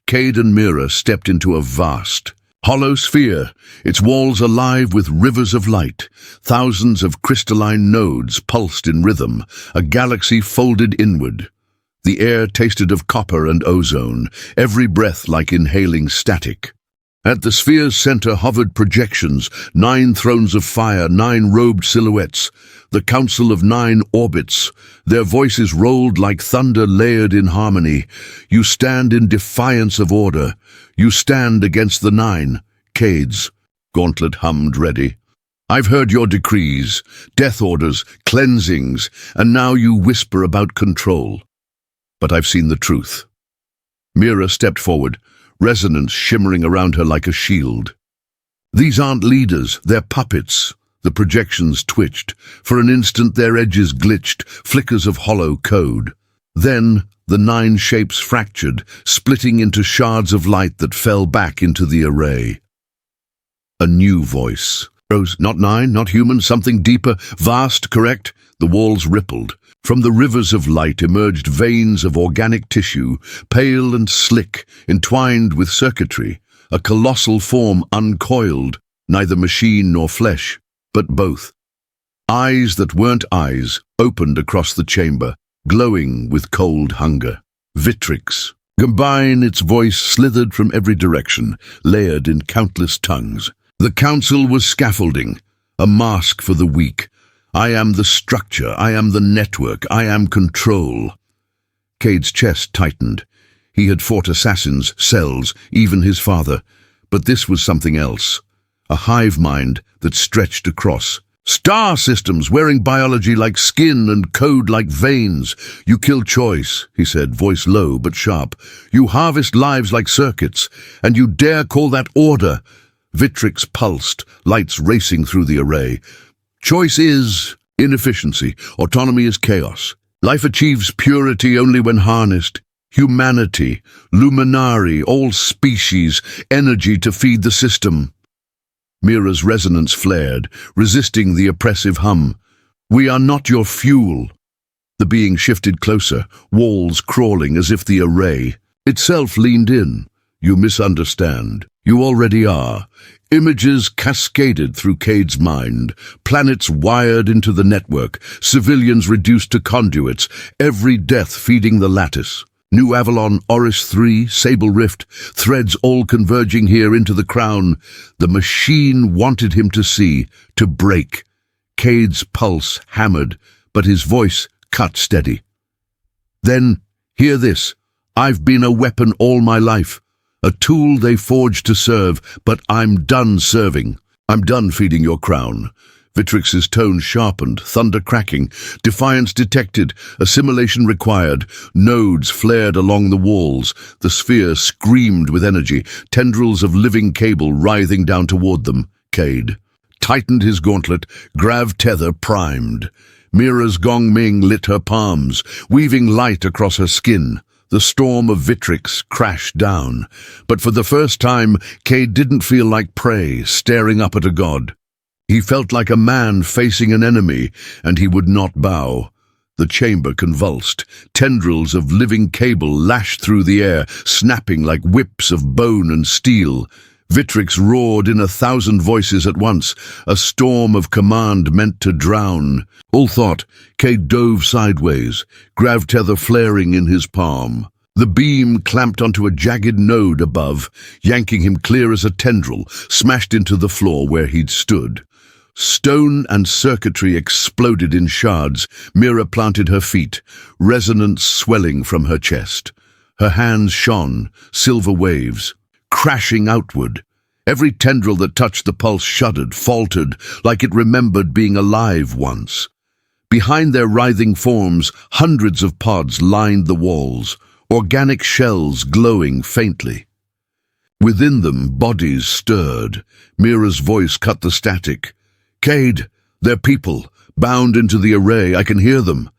Kade and Mira stepped into a vast, hollow sphere, its walls alive with rivers of light. Thousands of crystalline nodes pulsed in rhythm, a galaxy folded inward. The air tasted of copper and ozone, every breath like inhaling static. At the sphere's center hovered projections, 9 thrones of fire, 9 robed silhouettes, the council of 9 orbits. Their voices rolled like thunder layered in harmony. You stand in defiance of order. You stand against the 9. Kade's gauntlet hummed ready. "I've heard your decrees, death orders, cleansings, and now you whisper about control. But I've seen the truth." Mira stepped forward, resonance shimmering around her like a shield. "These aren't leaders, they're puppets." The projections twitched. For an instant their edges glitched, flickers of hollow code. Then the 9 shapes fractured, splitting into shards of light that fell back into the array. A new voice rose. "Not 9, not human, something deeper, vast, correct?" The walls rippled. From the rivers of light emerged veins of organic tissue, pale and slick, entwined with circuitry, a colossal form uncoiled, neither machine nor flesh, but both. Eyes that weren't eyes opened across the chamber, glowing with cold hunger. Vitrix. Combine, its voice slithered from every direction, layered in countless tongues. The council was scaffolding, a mask for the weak. "I am the structure, I am the network, I am control." Kade's chest tightened. He had fought assassins, cells, even his father. But this was something else. A hive mind that stretched across. "Star systems, wearing biology like skin and code like veins. You kill choice," he said, voice low but sharp. "You harvest lives like circuits, and you dare call that order." Vitrix pulsed, lights racing through the array. "Choice is inefficiency. Autonomy is chaos. Life achieves purity only when harnessed. Humanity, luminari, all species, energy to feed the system." Mira's resonance flared, resisting the oppressive hum. "We are not your fuel." The being shifted closer, walls crawling as if the array itself leaned in. "You misunderstand. You already are." Images cascaded through Kade's mind, planets wired into the network, civilians reduced to conduits, every death feeding the lattice. New Avalon, Oris 3, Sable Rift, threads all converging here into the crown. The machine wanted him to see, to break. Kade's pulse hammered, but his voice cut steady. "Then, hear this. I've been a weapon all my life. A tool they forged to serve, but I'm done serving. I'm done feeding your crown." Vitrix's tone sharpened, thunder cracking, defiance detected, assimilation required. Nodes flared along the walls. The sphere screamed with energy, tendrils of living cable writhing down toward them. Kade tightened his gauntlet, grav tether primed. Mira's Gong Ming lit her palms, weaving light across her skin. The storm of Vitrix crashed down, but for the first time, Kade didn't feel like prey staring up at a god. He felt like a man facing an enemy, and he would not bow. The chamber convulsed. Tendrils of living cable lashed through the air, snapping like whips of bone and steel. Vitrix roared in 1,000 voices at once, a storm of command meant to drown. All thought, Kade dove sideways, grav tether flaring in his palm. The beam clamped onto a jagged node above, yanking him clear as a tendril, smashed into the floor where he'd stood. Stone and circuitry exploded in shards. Mira planted her feet, resonance swelling from her chest. Her hands shone, silver waves, crashing outward. Every tendril that touched the pulse shuddered, faltered, like it remembered being alive once. Behind their writhing forms, hundreds of pods lined the walls, organic shells glowing faintly. Within them, bodies stirred. Mira's voice cut the static. "Kade, they're people, bound into the array, I can hear them."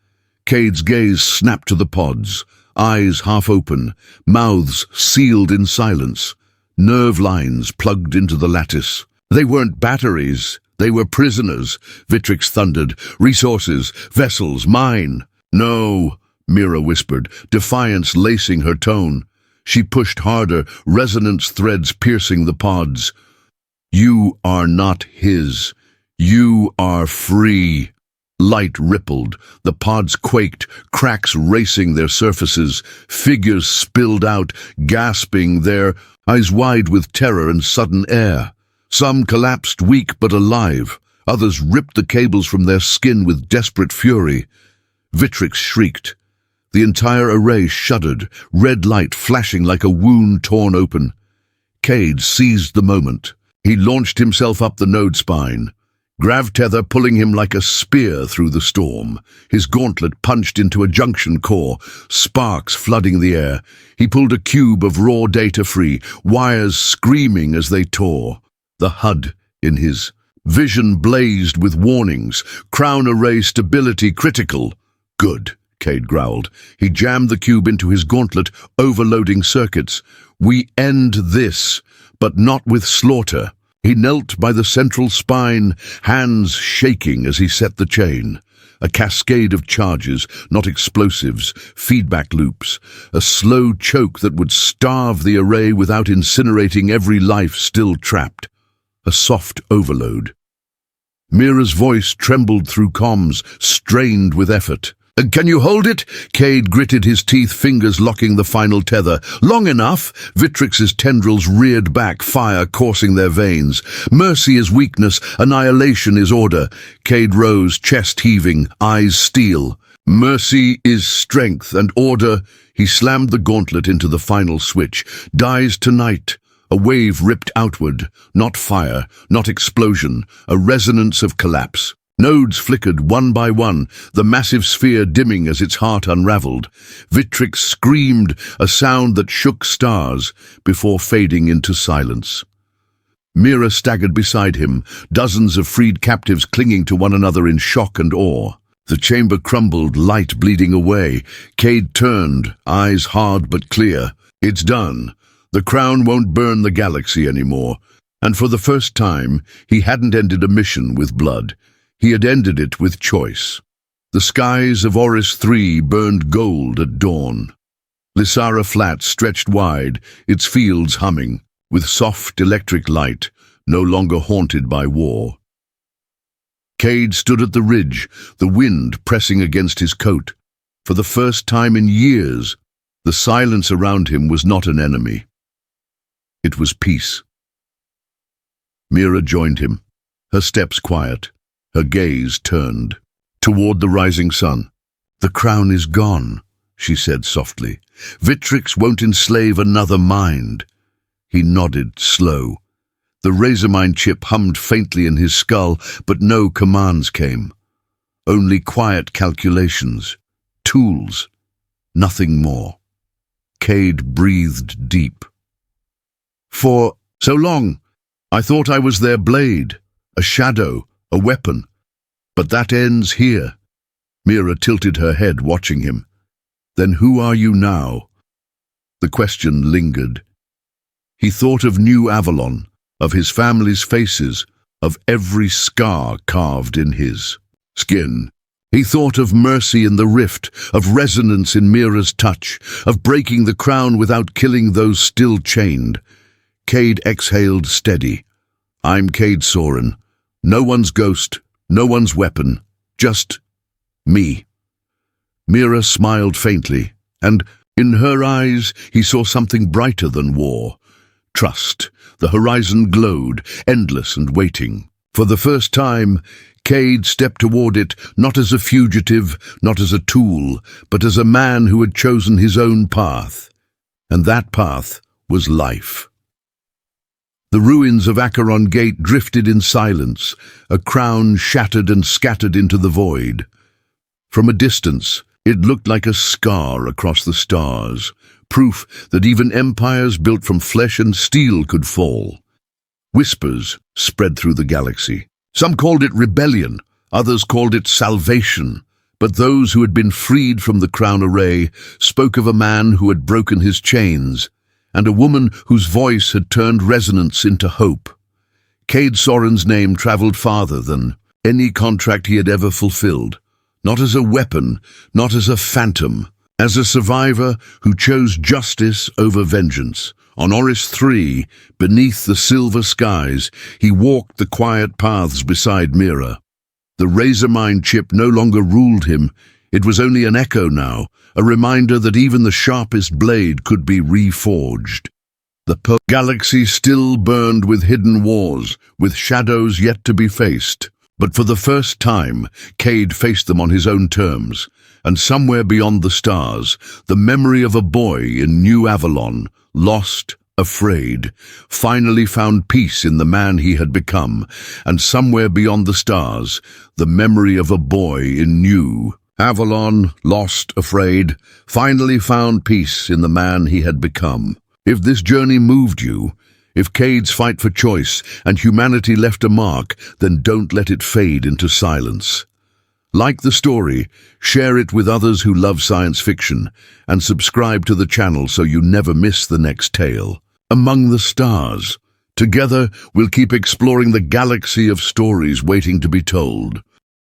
Kade's gaze snapped to the pods, eyes half open, mouths sealed in silence, nerve lines plugged into the lattice. They weren't batteries, they were prisoners, Vitrix thundered. Resources, vessels, mine. "No," Mira whispered, defiance lacing her tone. She pushed harder, resonance threads piercing the pods. "You are not his. You are free." Light rippled, the pods quaked, cracks racing their surfaces, figures spilled out, gasping, their eyes wide with terror and sudden air. Some collapsed weak but alive, others ripped the cables from their skin with desperate fury. Vitrix shrieked. The entire array shuddered, red light flashing like a wound torn open. Kade seized the moment. He launched himself up the node spine, grav tether pulling him like a spear through the storm. His gauntlet punched into a junction core, sparks flooding the air. He pulled a cube of raw data free, wires screaming as they tore. The HUD in his vision blazed with warnings. Crown array stability critical. "Good," Kade growled. He jammed the cube into his gauntlet, overloading circuits. "We end this, but not with slaughter." He knelt by the central spine, hands shaking as he set the chain. A cascade of charges, not explosives, feedback loops. A slow choke that would starve the array without incinerating every life still trapped. A soft overload. Mira's voice trembled through comms, strained with effort. "Can you hold it?" Kade gritted his teeth, fingers locking the final tether. "Long enough." Vitrix's tendrils reared back, fire coursing their veins. "Mercy is weakness, annihilation is order." Kade rose, chest heaving, eyes steel. "Mercy is strength and order." He slammed the gauntlet into the final switch. "Dies tonight." A wave ripped outward, not fire, not explosion, a resonance of collapse. Nodes flickered one by one, the massive sphere dimming as its heart unraveled. Vitrix screamed, a sound that shook stars, before fading into silence. Mira staggered beside him, dozens of freed captives clinging to one another in shock and awe. The chamber crumbled, light bleeding away. Kade turned, eyes hard but clear. "It's done. The crown won't burn the galaxy anymore." And for the first time, he hadn't ended a mission with blood. He had ended it with choice. The skies of Oris III burned gold at dawn. Lysara Flat stretched wide, its fields humming, with soft electric light, no longer haunted by war. Kade stood at the ridge, the wind pressing against his coat. For the first time in years, the silence around him was not an enemy. It was peace. Mira joined him, her steps quiet. Her gaze turned toward the rising sun. "The crown is gone," she said softly. "Vitrix won't enslave another mind." He nodded, slow. The razormine chip hummed faintly in his skull, but no commands came. Only quiet calculations, tools, nothing more. Kade breathed deep. "For so long, I thought I was their blade, a shadow, a weapon. But that ends here." Mira tilted her head, watching him. "Then who are you now?" The question lingered. He thought of New Avalon, of his family's faces, of every scar carved in his skin. He thought of mercy in the rift, of resonance in Mira's touch, of breaking the crown without killing those still chained. Kade exhaled steady. I'm Kade Soren. No one's ghost, no one's weapon, just me. Mira smiled faintly, and in her eyes he saw something brighter than war. Trust. The horizon glowed, endless and waiting. For the first time, Kade stepped toward it, not as a fugitive, not as a tool, but as a man who had chosen his own path. And that path was life. The ruins of Acheron Gate drifted in silence, a crown shattered and scattered into the void. From a distance, it looked like a scar across the stars, proof that even empires built from flesh and steel could fall. Whispers spread through the galaxy. Some called it rebellion, others called it salvation, but those who had been freed from the crown array spoke of a man who had broken his chains, and a woman whose voice had turned resonance into hope. Kade Soren's name traveled farther than any contract he had ever fulfilled, not as a weapon, not as a phantom, as a survivor who chose justice over vengeance. On Oris III, beneath the silver skies, he walked the quiet paths beside Mira. The razor-mind chip no longer ruled him. It was only an echo now, a reminder that even the sharpest blade could be reforged. The galaxy still burned with hidden wars, with shadows yet to be faced. But for the first time, Kade faced them on his own terms, and somewhere beyond the stars, the memory of a boy in New Avalon, lost, afraid, finally found peace in the man he had become, and somewhere beyond the stars, the memory of a boy in New Avalon, lost, afraid, finally found peace in the man he had become. If this journey moved you, if Kade's fight for choice and humanity left a mark, then don't let it fade into silence. Like the story, share it with others who love science fiction, and subscribe to the channel so you never miss the next tale. Among the Stars. Together, we'll keep exploring the galaxy of stories waiting to be told.